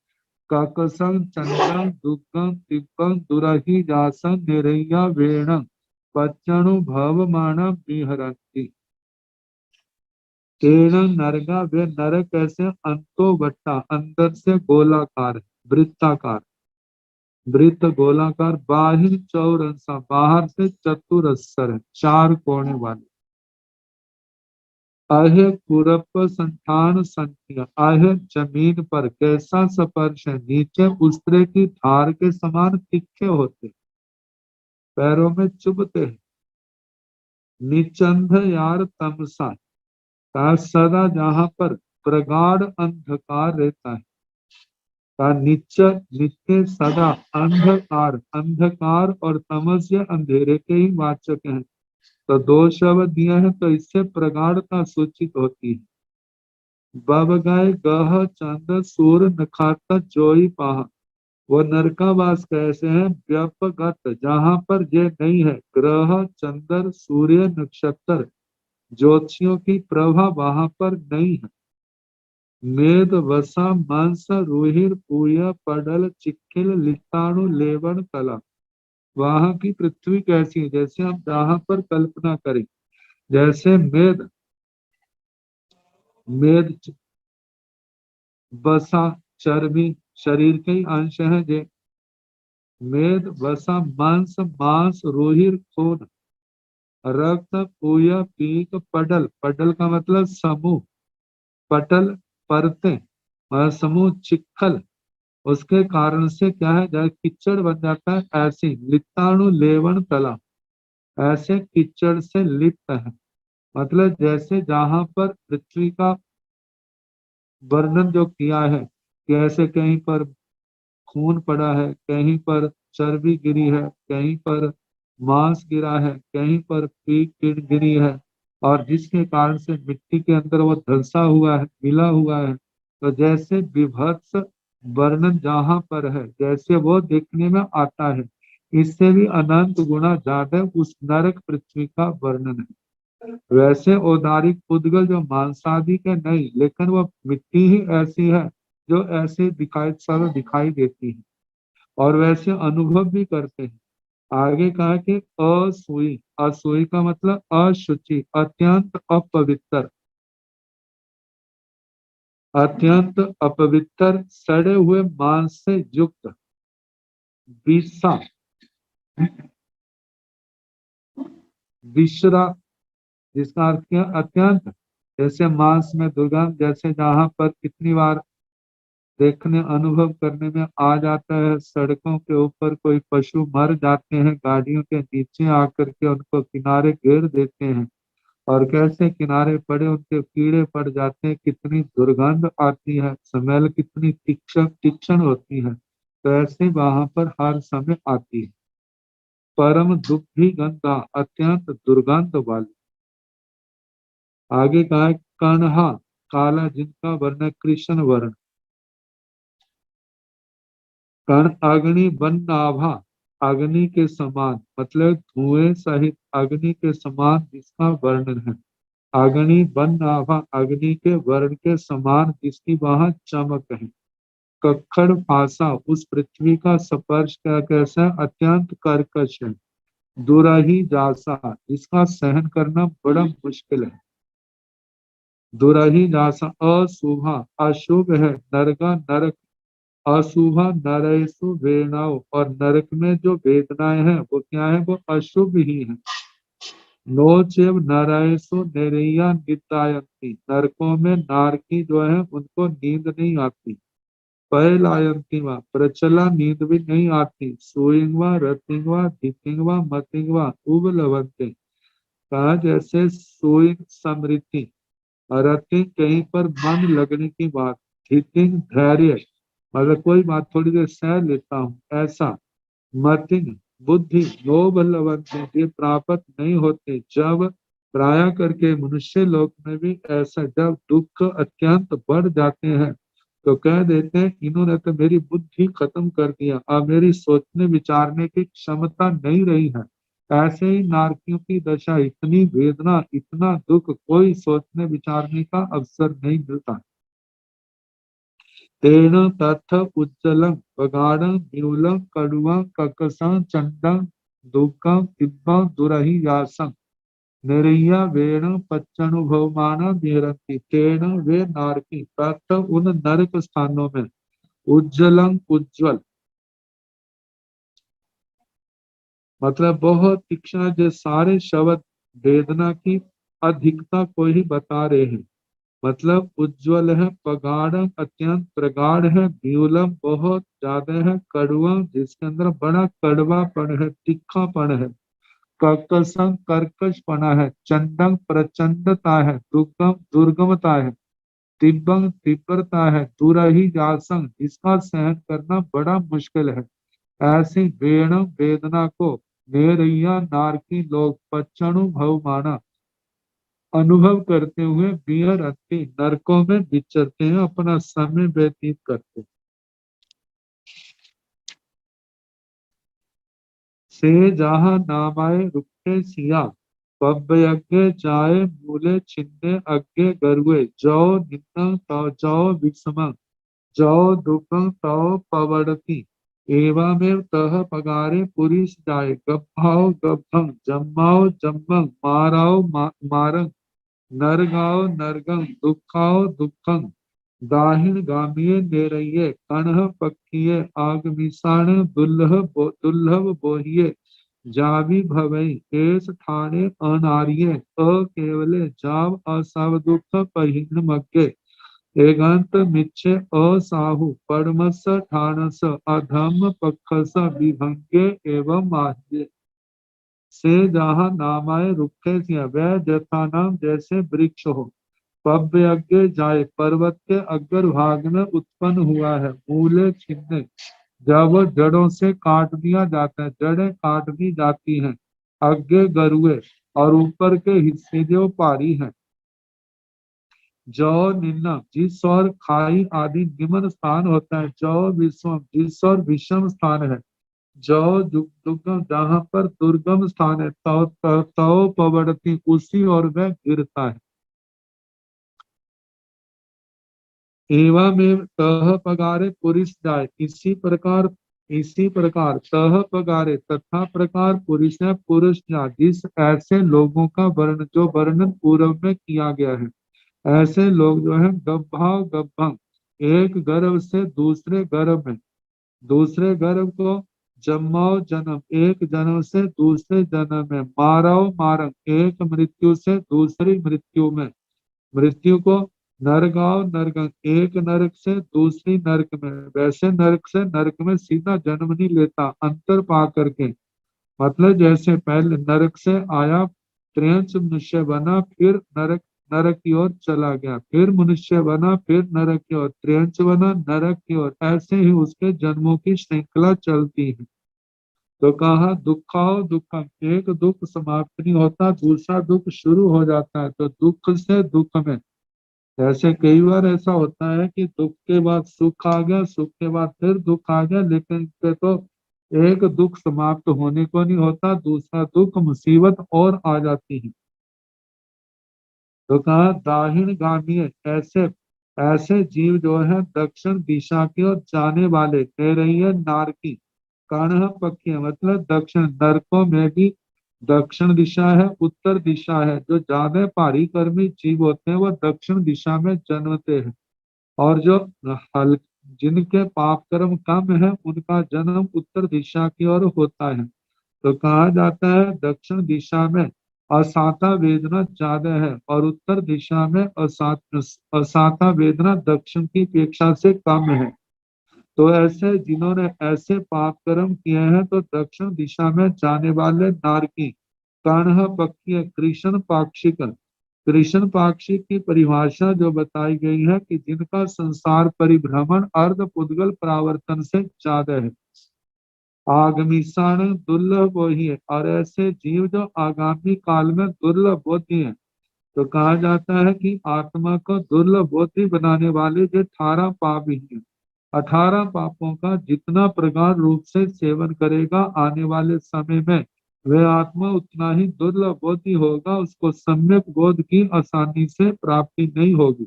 C: काकसं चंद्रं दुग्गं तिब्बं दुरहि जासं निरय्या वेणं पच्चणु भवमानं विहरन्ति। तेन नरगा, वे नरक कैसे, अंतो बट्टा, अंदर से गोलाकार, वृत्ताकार, वृत्त गोलाकार, बाहिर चौरसा, बाहर से चतुरस्र, चार कोने वाले। आहे पूरप संठान संख्या, आहे जमीन पर कैसा स्पर्श है, नीचे उस्तरे की धार के समान तीखे होते, पैरों में चुभते हैं। निचंध यार तमसा, का सदा जहां पर प्रगाढ़ अंधकार रहता है, का नित्य सदा अंधकार, अंधकार और तमस या अंधेरे के ही वाचक हैं। तो दो शब्द दिए हैं तो इससे प्रगाढ़ता सूचित होती है। बब गाय गह चंद सूर नखाता जोई पाहा, वो नरकावास कैसे है, व्यपगत, जहां पर ये नहीं है, ग्रह चंद्र सूर्य नक्षत्र ज्योतिषियों की प्रभा वहां पर नहीं है। मेद वसा मांस रुहिर पूया पडल चिक्किल लिताणु लेवन कला, वहां की पृथ्वी कैसी है, जैसे हम जहां पर कल्पना करें, जैसे मेद, मेद वसा चर्बी शरीर के ही अंश है, जे मेद वसा मांस, मांस रुहिर खून, रक्त पूया पीक पडल, पडल का मतलब समूह, पटल परते, समूह चिक्कल, उसके कारण से क्या है, जब कीचड़ बन जाता है, ऐसी लिताणु लेवन तला, ऐसे कीचड़ से लिप्त है। मतलब जैसे जहां पर पृथ्वी का वर्णन जो किया है कि ऐसे कहीं पर खून पड़ा है, कहीं पर चर्बी गिरी है, कहीं पर मांस गिरा है, कहीं पर पीक कीट गिरी है, और जिसके कारण से मिट्टी के अंदर वो धंसा हुआ है, मिला हुआ है। तो जैसे विभत्स वर्णन जहां पर है, जैसे वो देखने में आता है, इससे भी अनंत गुना ज्यादा उस नरक पृथ्वी का वर्णन है। वैसे औदारिक पुद्गल जो मांसादि के नहीं, लेकिन वो मिट्टी ही ऐसी है जो ऐसे दिखाई देती है, और वैसे अनुभव भी करते हैं। आगे कहा कि असुई, असुई का मतलब अशुचि, अत्यंत अपवित्र, अत्यंत अपवित्र, सड़े हुए मांस से युक्त, विषा, विश्रा, जिसका अर्थ क्या, अत्यंत, जैसे मांस में दुर्गंध, जैसे जहां पर कितनी बार देखने अनुभव करने में आ जाता है, सड़कों के ऊपर कोई पशु मर जाते हैं, गाड़ियों के नीचे आकर के उनको किनारे घेर देते हैं, और कैसे किनारे पड़े उनके कीड़े पड़ जाते हैं, कितनी दुर्गंध आती है, स्मेल कितनी तीक्ष्ण होती है। तो ऐसे वहां पर हर समय आती है। परम दुग्धी गंधा, अत्यंत दुर्गंध वाली। आगे कहा है कणहा, काला जिनका वर्ण कृष्ण वर्ण, कण अग्नि वन नाभा, अग्नि के समान, मतलब धुएं सहित अग्नि के समान जिसका वर्णन है। अग्नि वन नाभा, अग्नि के वर्ण के समान जिसकी वहां चमक है। कक्खड़ फासा, उस पृथ्वी का स्पर्श का कैसा, अत्यंत कर्कश है। दुराही जासा, जिसका सहन करना बड़ा मुश्किल है। दुराही जासा, अशुभा, अशुभ है, नरका नरक, अशुभा नरेशु वेदनाओं, और नरक में जो वेदनाएं हैं वो क्या है, वो अशुभ ही है। नोचेव नरेशु निरैया नितायंती, नरकों में नारकी जो है उनको नींद नहीं आती। पहलायंती वा, प्रचला नींद भी नहीं आती। सोइंगवा रतिंगवा धितिंगवा मतिंगवा उबलवंते, कहा जैसे सोइंग समृद्धि, रतिंग कहीं पर मन लगने की बात, धितिंग धैर्य, मतलब कोई बात थोड़ी देर सह लेता हूँ, ऐसा। मतिंग बुद्धि, लोभ लवंते, ये प्राप्त नहीं होते। जब प्राय करके मनुष्य लोक में भी ऐसा, जब दुख अत्यंत बढ़ जाते हैं तो कह देते हैं इन्होंने तो मेरी बुद्धि खत्म कर दिया, अब मेरी सोचने विचारने की क्षमता नहीं रही है। ऐसे ही नारकियों की दशा, इतनी वेदना, इतना दुख, कोई सोचने विचारने का अवसर नहीं मिलता। तेन तथ उज्ज्वलं प्रगाढ़ं न्यूलं कड़ुवं ककसं चंडं दुःखं दिव्यं दुरहि यासं निरय्या वेण पच्चनुभवमान निरंती। तेन वे नारकी तथ उन नरक स्थानों में उज्ज्वलं उज्ज्वल मतलब बहुत तीक्ष्ण जो सारे शब्द वेदना की अधिकता को ही बता रहे हैं। मतलब उज्ज्वल है, प्रगाढ़ अत्यंत प्रगाढ़ है, व्यूलम बहुत ज्यादा है, कड़वा जिसके अंदर बड़ा कड़वापन है, तीखापन है, कर्कशं कर्कशपना है, चंडम प्रचंडता है, दुर्गम दुर्गमता है, तिब्बं तीव्रता है, दुरहि जासं जिसका सहन करना बड़ा मुश्किल है। ऐसी वेण वेदना को नेरैया नारकी लोग पच्चणु भव माना अनुभव करते हुए बियर अति नरकों में विचरते हैं, अपना समय व्यतीत करते हैं। से जहाँ नामाए रुके सिया पव्यज्ञ जाए मूले छिन्ने अज्ञे गरुए जो निन्ना तौ जो विषम जो दुखं तौ पवड़ति एवमेव तह पगारे पुरीस जाए गब्भाओ गब्भं जम्माओ जम्मं माराओ मारं नरगाओ नरगं दुखाओ दुखं दाहिण गामिये नेरये कणह पक्षिये आगमिसाण दुर्लभ बोहिये जावि भवई केस ठाणे अनार्ये अकेवले जाव असाव दुख पहिन मग्गे एगंत मिच्छे असाहु परमस ठाणस अधम पक्षस विभंगे एवं माह्ये। से जहाँ नामाए रुखे सिया वह जथा नाम जैसे वृक्ष हो पव्य यज्ञ जाए पर्वत के अग्रभाग में उत्पन्न हुआ है मूले छिन्ने जब जड़ों से काट दिया जाता है, जड़ें काट दी जाती हैं, अग्गे गरुए और ऊपर के हिस्से जो पारी हैं, जो निम्न जिस और खाई आदि निम्न स्थान होता है, जो विषम जिस और विषम स्थान है, जो दुर्गम जहाँ पर दुर्गम स्थान है, तो पवड़ती उसी और वह गिरता है। एवं तह पगारे पुरुष जाए इसी प्रकार तह पगारे तथा प्रकार पुरुष है पुरुष जा जिस ऐसे लोगों का वर्णन पूर्व में किया गया है। ऐसे लोग जो है गब्भाव गब्भम एक गर्भ से दूसरे गर्भ को जन्माओ जन्म एक जन्म से दूसरे जन्म में माराओ मारम एक मृत्यु से दूसरी मृत्यु में मृत्यु को नरगांव नरगंग एक नरक से दूसरी नरक में वैसे नरक से नरक में सीधा जन्म नहीं लेता अंतर पा करके मतलब जैसे पहले नरक से आया त्रियंच मनुष्य बना फिर नरक नरक की ओर चला गया फिर मनुष्य बना फिर नरक की ओर त्रियंच बना नरक की ओर ऐसे ही उसके जन्मों की श्रृंखला चलती है। तो कहा दुखाओ दुखम एक दुख समाप्त नहीं होता दूसरा दुख शुरू हो जाता है तो दुख से दुख में जैसे कई बार ऐसा होता है कि दुख के बाद सुख आ गया सुख के बाद फिर दुख आ गया लेकिन इससे तो एक दुख समाप्त होने को नहीं होता दूसरा दुख मुसीबत और आ जाती है। तो कहा दाहिण गामी ऐसे ऐसे जीव जो है दक्षिण दिशा की ओर जाने वाले कह रही है नारकी कर्ण पक्षी मतलब दक्षिण नरकों में भी दक्षिण दिशा है उत्तर दिशा है जो ज्यादा भारी कर्मी जीव होते हैं वो दक्षिण दिशा में जन्मते हैं और जो हल जिनके पाप कर्म कम है उनका जन्म उत्तर दिशा की ओर होता है। तो कहा जाता है दक्षिण दिशा में असाता वेदना ज्यादा है और उत्तर दिशा में असाता वेदना दक्षिण की अपेक्षा से कम है। तो ऐसे जिन्होंने ऐसे पाप कर्म किए हैं तो दक्षिण दिशा में जाने वाले नारकी कर्ण पक्षी कृष्ण पाक्षिक की परिभाषा जो बताई गई है कि जिनका संसार परिभ्रमण अर्ध पुद्गल परावर्तन से ज्यादा है आगमीषण दुर्लभ वही है और ऐसे जीव जो आगामी काल में दुर्लभ होती है। तो कहा जाता है कि आत्मा को दुर्लभ बुद्धि बनाने वाले जो 18 पाप ही हैं 18 पापों का जितना प्रगाढ़ रूप से सेवन करेगा आने वाले समय में वह आत्मा उतना ही दुर्लभ बुद्धि होगा उसको सम्यक बोध की आसानी से प्राप्ति नहीं होगी।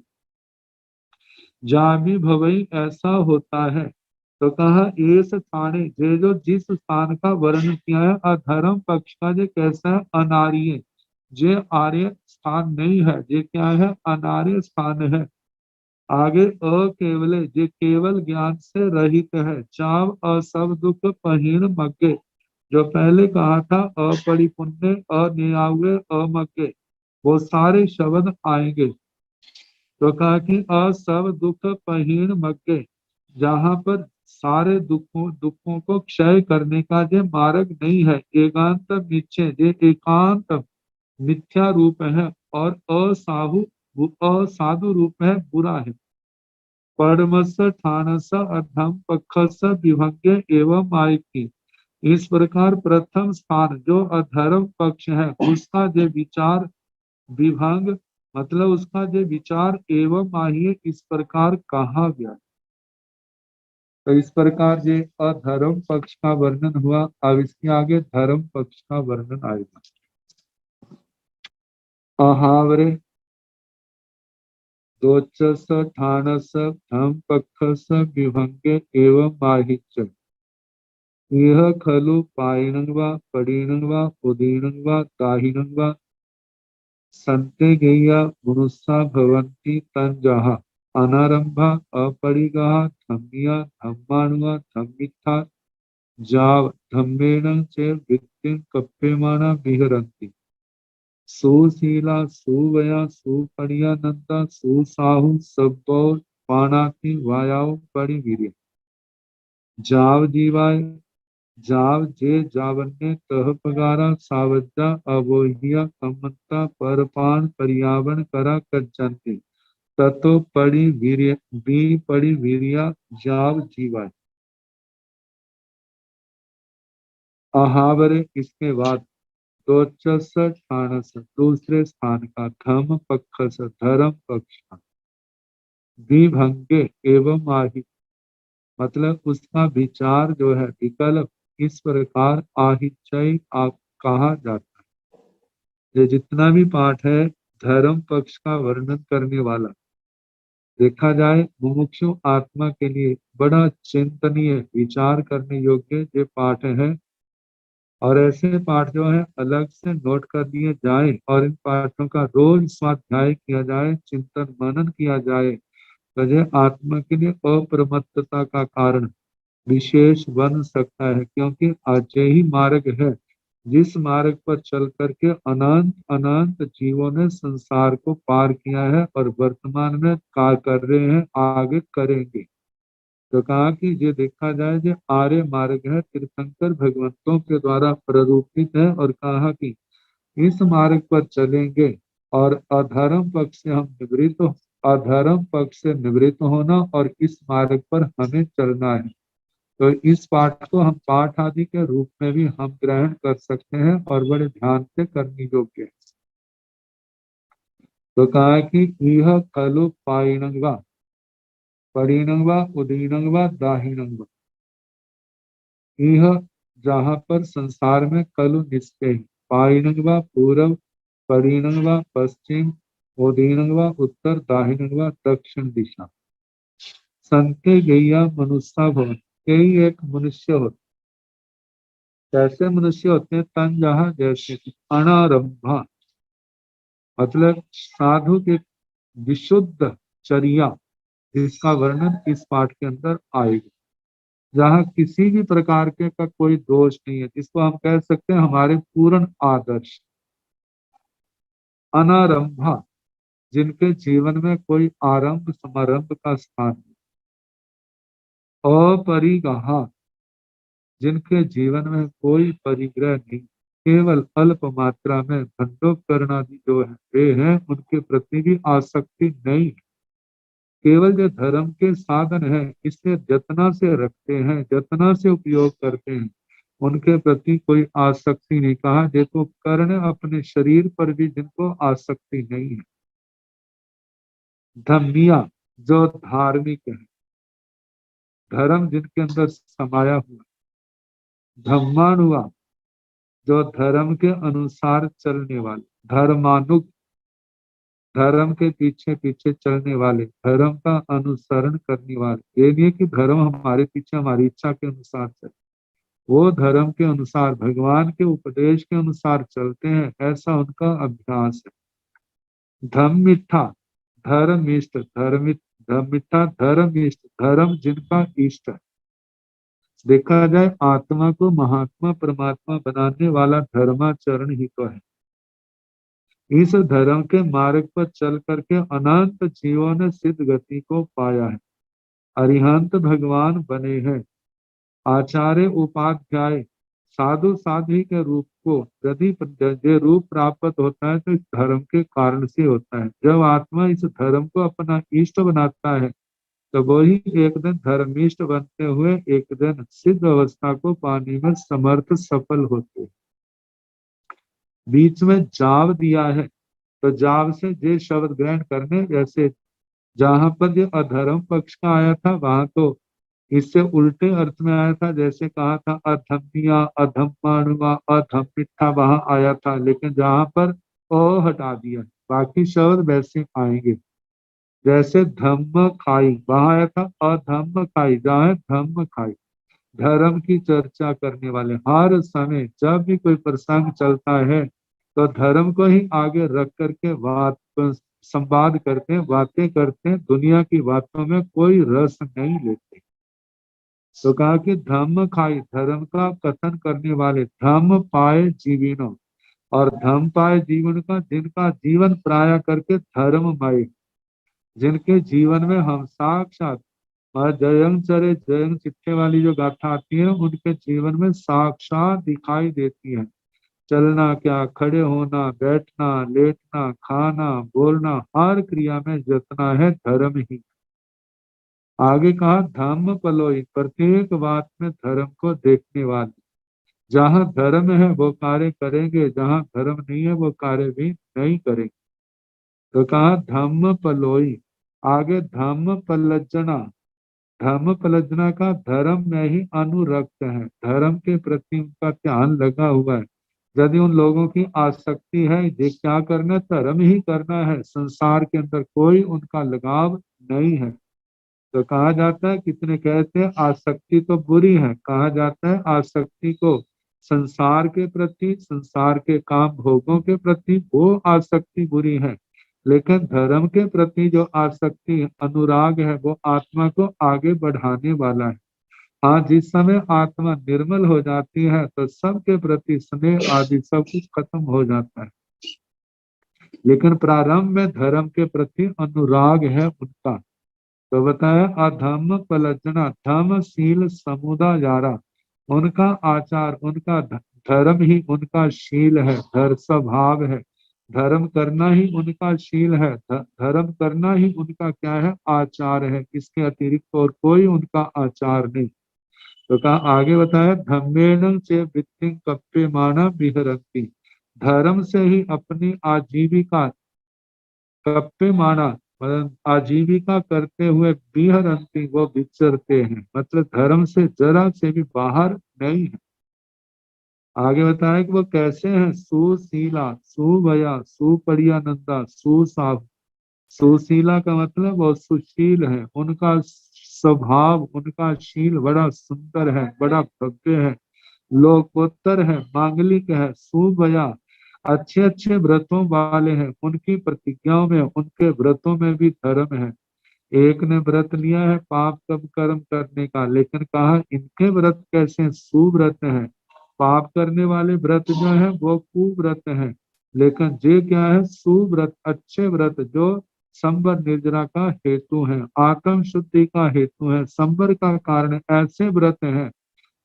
C: जामी भवई ऐसा होता है। तो कहा एस स्थाने जे जो जिस स्थान का वर्णन किया है अधर्म पक्ष का जे कैसा है अनार्य, जे आर्य स्थान नहीं है, जे क्या है अनार्य स्थान है। आगे अकेवले जे केवल ज्ञान से रहित है। चाव असब दुख पहीण मग्गे, जो पहले कहा था अपरिपुण्य अनियाव्य अमग्गे, वो सारे शब्द आएंगे। तो कहा कि असब दुख पहीण मग्गे, जहाँ पर सारे दुखों को क्षय करने का जो मार्ग नहीं है। एकांत मिथ्य जे एकांत मिथ्या रूप है और असाधु रूप है, बुरा है। परमस ठानस अधम पक्षस विभंग्य एवं मायकी, इस प्रकार प्रथम स्थान जो अधर्म पक्ष है उसका जो विचार विभंग, मतलब उसका जो विचार एवं माहिए इस प्रकार कहा गया। तो इस प्रकार ये अधर्म पक्ष का वर्णन हुआ। अब इसके आगे धर्म पक्ष का वर्णन आएगा। अहावरे दोचस ठानस धम पक्षस विभंगे एवं माहिच, यह खलु पायिनं वा पडीनं वा उदीनं वा दाहिनं वा संते गेया मनुष्या भवन्ति तंजः अनारंभा अपरिगाः धम्मिया धम्मानुवा धम्मिथा जाव धम्मेन च वृत्तिं कप्यमाना विहरन्ति। सुशीला सुवया सुपरियानंदा सुसाहु सब्बौ पानाति वायाव परिवीर्य, जाव जीवाय जाव जे जावन्य तह पगारा सावज्जा अवोहिया कमंता परपान पर्यावरण करा कज्जन्ति ततो पड़ी वीर्य बी पड़ी वीर्या जाव जीवाय। अहावरे इसके बाद दोचस ठानस दूसरे स्थान का धम पक्षस धर्म पक्ष का विभंगे एवं आहि, मतलब उसका विचार जो है विकल्प इस प्रकार आहिचय आप कहा जाता है। ये जितना भी पाठ है धर्म पक्ष का वर्णन करने वाला, देखा जाए मुमुक्षु आत्मा के लिए बड़ा चिंतनीय विचार करने योग्य ये पाठ है। और ऐसे पाठ जो है अलग से नोट कर लिए जाए और इन पाठों का रोज स्वाध्याय किया जाए, चिंतन मनन किया जाए, तो ये आत्मा के लिए अप्रमत्तता का कारण विशेष बन सकता है। क्योंकि आज ही मार्ग है जिस मार्ग पर चल करके अनंत अनंत जीवों ने संसार को पार किया है और वर्तमान में कार्य कर रहे हैं, आगे करेंगे। तो कहा कि ये देखा जाए जो आर्य मार्ग है तीर्थंकर भगवंतों के द्वारा प्ररूपित है, और कहा कि इस मार्ग पर चलेंगे और अधर्म पक्ष से हम निवृत्त अधर्म पक्ष से निवृत्त होना और इस मार्ग पर हमें चलना है। तो इस पाठ को हम पाठ आदि के रूप में भी हम ग्रहण कर सकते हैं और बड़े ध्यान से करने योग्य है। तो कहा कि यह खलु पायिनं वा पडीनं वा उदीनं वा दाहिनं वा, यह जहाँ पर संसार में कलु निश्चय, पायिनं वा पूर्व, पडीनं वा पश्चिम, उदीनं वा उत्तर, दाहिनं वा दक्षिण दिशा। संते गैया मनुष्य भवन, कई एक मनुष्य होते, कैसे मनुष्य होते हैं तन जहाँ जैसे अनारंभा, मतलब साधु के विशुद्ध चर्या जिसका वर्णन इस पाठ के अंदर आएगा, जहाँ किसी भी प्रकार के का कोई दोष नहीं है, जिसको हम कह सकते हैं हमारे पूर्ण आदर्श। अनारंभा, जिनके जीवन में कोई आरंभ समारंभ का स्थान नहीं। अपरिगाहा, जिनके जीवन में कोई परिग्रह नहीं, केवल अल्प मात्रा में भंडोपकरण आदि जो है वे हैं, उनके प्रति भी आसक्ति नहीं। केवल जो धर्म के साधन है इसे जतना से रखते हैं, जतना से उपयोग करते हैं, उनके प्रति कोई आसक्ति नहीं। कहा देखो कर्ण अपने शरीर पर भी जिनको आसक्ति नहीं है। धम्मिया, जो धार्मिक है, धर्म जिनके अंदर समाया हुआ। धम्मानुवा, जो धर्म के अनुसार चलने वाले, धर्मानुग, धर्म के पीछे पीछे चलने वाले, धर्म का अनुसरण करने वाले। ये नहीं कि धर्म हमारे पीछे हमारी इच्छा के अनुसार चले, वो धर्म के अनुसार भगवान के उपदेश के अनुसार चलते हैं, ऐसा उनका अभ्यास है। धम्मिष्ठा धर्मिष्ठ, धम्मिष्ठा धर्मिष्ठ, धर्म जिनका इष्ट है। देखा जाए आत्मा को महात्मा परमात्मा बनाने वाला धर्माचरण ही तो है। इस धर्म के मार्ग पर चल करके अनंत जीवों ने सिद्ध गति को पाया है, अरिहंत भगवान बने हैं। आचार्य उपाध्याय साधु साध्वी के रूप को यदि ये रूप प्राप्त होता है तो इस धर्म के कारण से होता है। जब आत्मा इस धर्म को अपना इष्ट बनाता है तो वही एक दिन धर्मिष्ठ बनते हुए एक दिन सिद्ध अवस्था को पाने में समर्थ सफल होते हैं। बीच में जाव दिया है तो जाव से जे शब्द ग्रहण करने, जैसे जहां पर जो अधर्म पक्ष का आया था वहां तो इससे उल्टे अर्थ में आया था। जैसे कहा था अधम्या अधम्मानुमा अधम्मिठा, वहां आया था, लेकिन जहां पर ओ हटा दिया, बाकी शब्द वैसे आएंगे। जैसे धम्म खाई, वहां आया था अधम्म खाई, जहाँ है धम्म खाई। धर्म की चर्चा करने वाले हर समय जब भी कोई प्रसंग चलता है तो धर्म को ही आगे रख करके बात संवाद करते हैं, बातें करते हैं, दुनिया की बातों में कोई रस नहीं लेते। तो कहा कि धम्म खाई, धर्म का कथन करने वाले, धम्म पाए जीविनो, और धम्म पाए जीवन का जिनका जीवन प्राय करके धर्ममय, जिनके जीवन में हम साक्षात जयंग चरे जयंग चिट्ठे वाली जो गाथा आती है उनके जीवन में साक्षात दिखाई देती है। चलना क्या, खड़े होना, बैठना, लेटना, खाना, बोलना, हर क्रिया में जितना है धर्म ही। आगे कहा धम्म पलोई, प्रत्येक बात में धर्म को देखने वाले। जहाँ धर्म है वो कार्य करेंगे, जहाँ धर्म नहीं है वो कार्य भी नहीं करेंगे। तो कहा धम्म पलोई। आगे धम्म पलजना, धर्म पलजना का धर्म में ही अनुरक्त है, धर्म के प्रति उनका ध्यान लगा हुआ है। यदि उन लोगों की आसक्ति है ये क्या करना, धर्म ही करना है, संसार के अंदर कोई उनका लगाव नहीं है, तो कहा जाता है, कितने कहते हैं आसक्ति तो बुरी है, कहा जाता है आसक्ति को संसार के प्रति, संसार के काम भोगों के प्रति वो आसक्ति बुरी है, लेकिन धर्म के प्रति जो आसक्ति अनुराग है वो आत्मा को आगे बढ़ाने वाला है। हाँ, जिस समय आत्मा निर्मल हो जाती है तो सबके प्रति स्नेह आदि सब कुछ खत्म हो जाता है, लेकिन प्रारंभ में धर्म के प्रति अनुराग है उनका। तो बताया अधम पलजना, धम शील समुदा यारा, उनका आचार, उनका धर्म ही उनका शील है, धर्म स्वभाव है, धर्म करना ही उनका शील है, धर्म करना ही उनका क्या है, आचार है। इसके अतिरिक्त और कोई उनका आचार नहीं। तो कहा आगे बताया धम्मेन से वृत्ति कप्पे माना विहरंती, धर्म से ही अपनी आजीविका कप्पे माना मतलब आजीविका करते हुए विहरंती, वो विचरते हैं, मतलब धर्म से जरा से भी बाहर नहीं है। आगे बताया कि वो कैसे हैं, सुशीला सुभया सुपरियानंदा सुसाभ। सुशीला का मतलब वो सुशील है, उनका स्वभाव उनका शील बड़ा सुंदर है, बड़ा भव्य है, लोकोत्तर है, मांगलिक है। सुभया अच्छे अच्छे व्रतों वाले हैं, उनकी प्रतिज्ञाओं में उनके व्रतों में भी धर्म है। एक ने व्रत लिया है पाप कब कर्म करने का, लेकिन कहा इनके व्रत कैसे सुव्रत है। पाप करने वाले व्रत जो है वो कुव्रत है, लेकिन ये क्या है, सुव्रत अच्छे व्रत जो संवर निर्जरा का हेतु है, आत्म शुद्धि का हेतु है, संवर का कारण ऐसे व्रत है,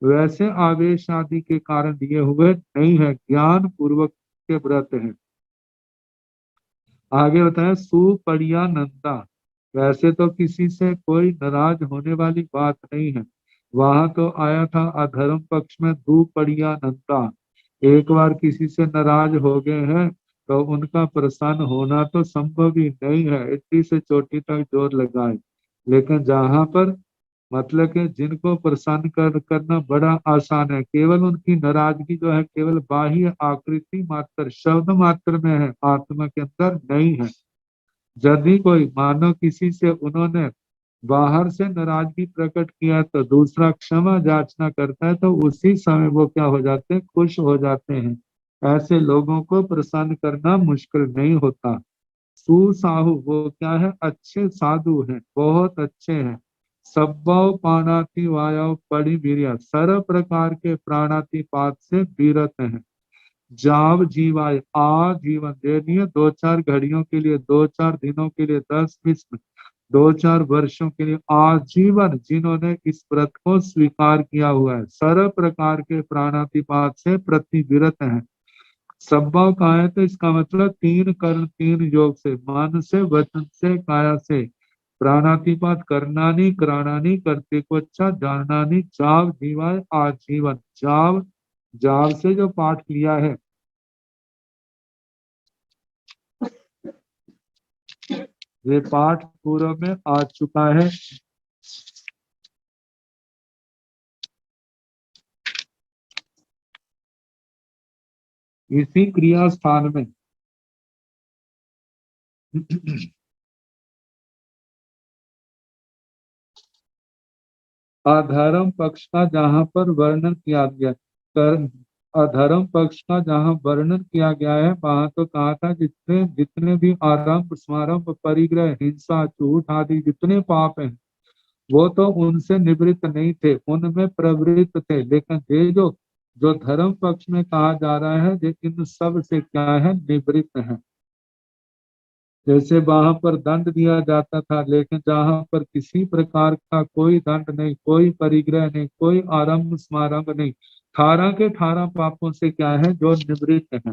C: वैसे आवेश आदि के कारण दिए हुए नहीं है, ज्ञान पूर्वक के व्रत है। आगे बताया सुपरियानंदा, वैसे तो किसी से कोई नाराज होने वाली बात नहीं है। वहां तो आया था अधर्म पक्ष में दुपरियानंदा, एक बार किसी से नाराज हो गए हैं तो उनका प्रसन्न होना तो संभव ही नहीं है, इतनी से चोटी तक जोर लगाए। लेकिन जहां पर मतलब कि जिनको प्रसन्न करना बड़ा आसान है, केवल उनकी नाराजगी जो है केवल बाह्य आकृति मात्र शब्द मात्र में है, आत्मा के अंदर नहीं है। यदि कोई मानो किसी से उन्होंने बाहर से नाराजगी प्रकट किया तो दूसरा क्षमा याचना करता है तो उसी समय वो क्या हो जाते हैं, खुश हो जाते हैं। ऐसे लोगों को प्रसन्न करना मुश्किल नहीं होता। सुसाहु वो क्या है, अच्छे साधु हैं, बहुत अच्छे हैं। सब्बव पाणाति वायव पड़ी वीर्य, सर्व प्रकार के प्राणातिपात से विरत हैं। जाव जीवाय आजीवन दे दिए, 2-4 घड़ियों के लिए, 2-4 दिनों के लिए, 10-20 2-4 वर्षों के लिए, आजीवन जिन्होंने इस व्रत को स्वीकार किया हुआ है, सर्व प्रकार के प्राणातिपात से प्रतिविरत हैं। सब्बा का है तो इसका मतलब 3 कर्म 3 योग से, मन से, वचन से, काया से, प्राणातिपात करनानी करानानी करते को अच्छा जाननानी, जाव जीवाय आजीवन। जाव जाव से जो पाठ लिया है, ये पाठ पूर्व में आ चुका है। इसी क्रिया स्थान में अधर्म पक्ष का जहां पर वर्णन किया गया, कर अधर्म पक्ष का जहां वर्णन किया गया है, वहां तो कहा था जितने जितने भी आरंभ समारंभ परिग्रह हिंसा झूठ आदि जितने पाप हैं वो तो उनसे निवृत्त नहीं थे, उनमें प्रवृत्त थे। लेकिन ये जो जो धर्म पक्ष में कहा जा रहा है ये इन सब से क्या है, निवृत्त है। जैसे वहां पर दंड दिया जाता था, लेकिन जहां पर किसी प्रकार का कोई दंड नहीं, कोई परिग्रह नहीं, कोई आरंभ समारंभ नहीं, 18 के 18 पापों से क्या है, जो निवृत्त है।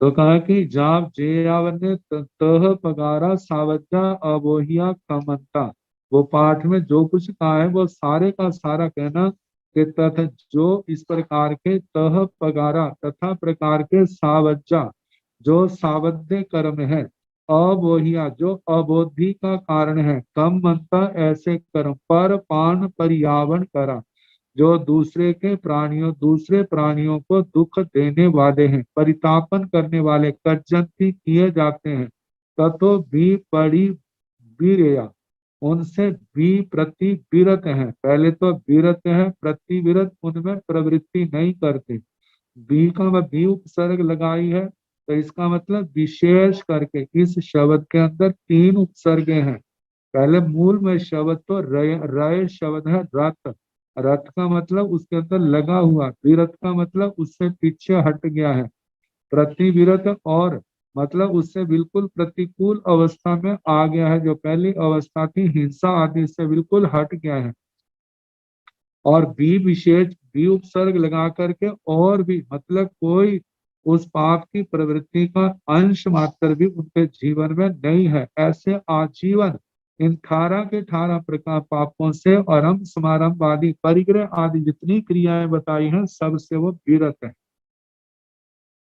C: तो कहा कि जाप जेयावने तह पगारा सावजा अवोहिया कमंता। वो पाठ में जो कुछ कहा है वो सारे का सारा कहना कि तथा जो इस प्रकार के तह पगारा तथा प्रकार के सावजा जो सावध्य कर्म है, अवोहिया जो अबोधि का कारण है, कम मनता ऐसे कर्म, पर पान पर्यावरण करा जो दूसरे प्राणियों को दुख देने वाले हैं, परितापन करने वाले, कज्जंती किए जाते हैं। ततो भी पड़ी वीरया, उनसे भी प्रति विरत है। पहले तो विरत है, प्रतिविरत उनमें प्रवृत्ति नहीं करते। बी का बी उपसर्ग लगाई है तो इसका मतलब विशेष करके इस शब्द के अंदर 3 उपसर्गे हैं। पहले मूल में शब्द तो रय शब्द है, रथ। रथ का मतलब उसके अंदर लगा हुआ, विरत का मतलब उससे पीछे हट गया है। प्रतिविरत और मतलब उससे बिल्कुल प्रतिकूल अवस्था में आ गया है, जो पहली अवस्था थी हिंसा आदि से बिल्कुल हट गया है। और बी विशेष बी उपसर्ग लगा करके और भी मतलब कोई उस पाप की प्रवृत्ति का अंश मात्र भी उनके जीवन में नहीं है, ऐसे आजीवन इन 18 के 18 प्रकार पापों से आरंभ समारंभ आदि परिग्रह आदि जितनी क्रियाएं बताई हैं सबसे वो विरत है।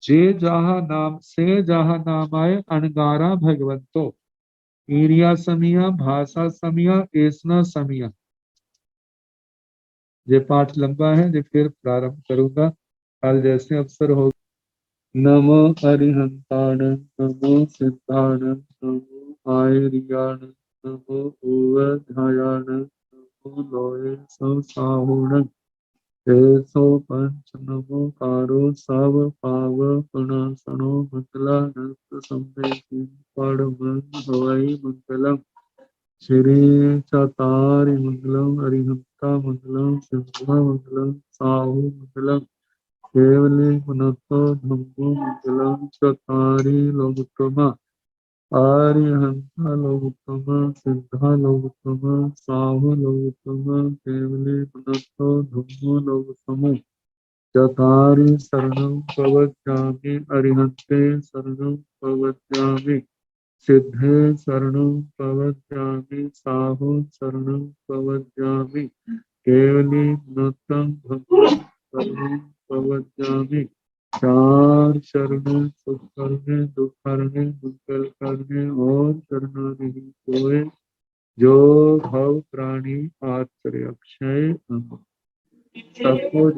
C: जे जहाँ नाम आए अनगारा भगवंतो, ईरिया समिया भाषा समिया एसना समिया। ये पाठ लंबा है, ये फिर प्रारंभ करूंगा कल जैसे अवसर हो। नमो अरिहंताण, नमो सिद्धाण, नमो आयर्याण, नमो ओवध्यायाण, नमो लोये संसाहुण, तेसो पंच नमो कारो सब पाव पुनासनो मंगला नस्त संवेदी पड़मन हवै मंगलम। श्री चतारि मंगलम, अरिहंता मंगलम, सिंहा मंगलम, साहु मंगलम, केवली पुनतो धम्मो मंगलम, चतारि लोकोत्तमा, आर्यहंता लोकोत्तमा, सिद्धा लोकोत्तमा, साहु लोकोत्तमा, केवली पुनतो धम्मो लोकोत्तमो, चतारि शरणं प्रवक्ष्यामि, अरिहन्ते शरणं प्रवक्ष्यामि, सिद्धे शरणं प्रवक्ष्यामि, साहु शरणं प्रवक्ष्यामि, केवली नूतन धम्मं शरणं प्रवक्ष्यामि। 4 शरणों, सुख करने, दुख करने, मंगल करने और करना नहीं कोई, जो भव प्राणी आश्रय अक्षय सबको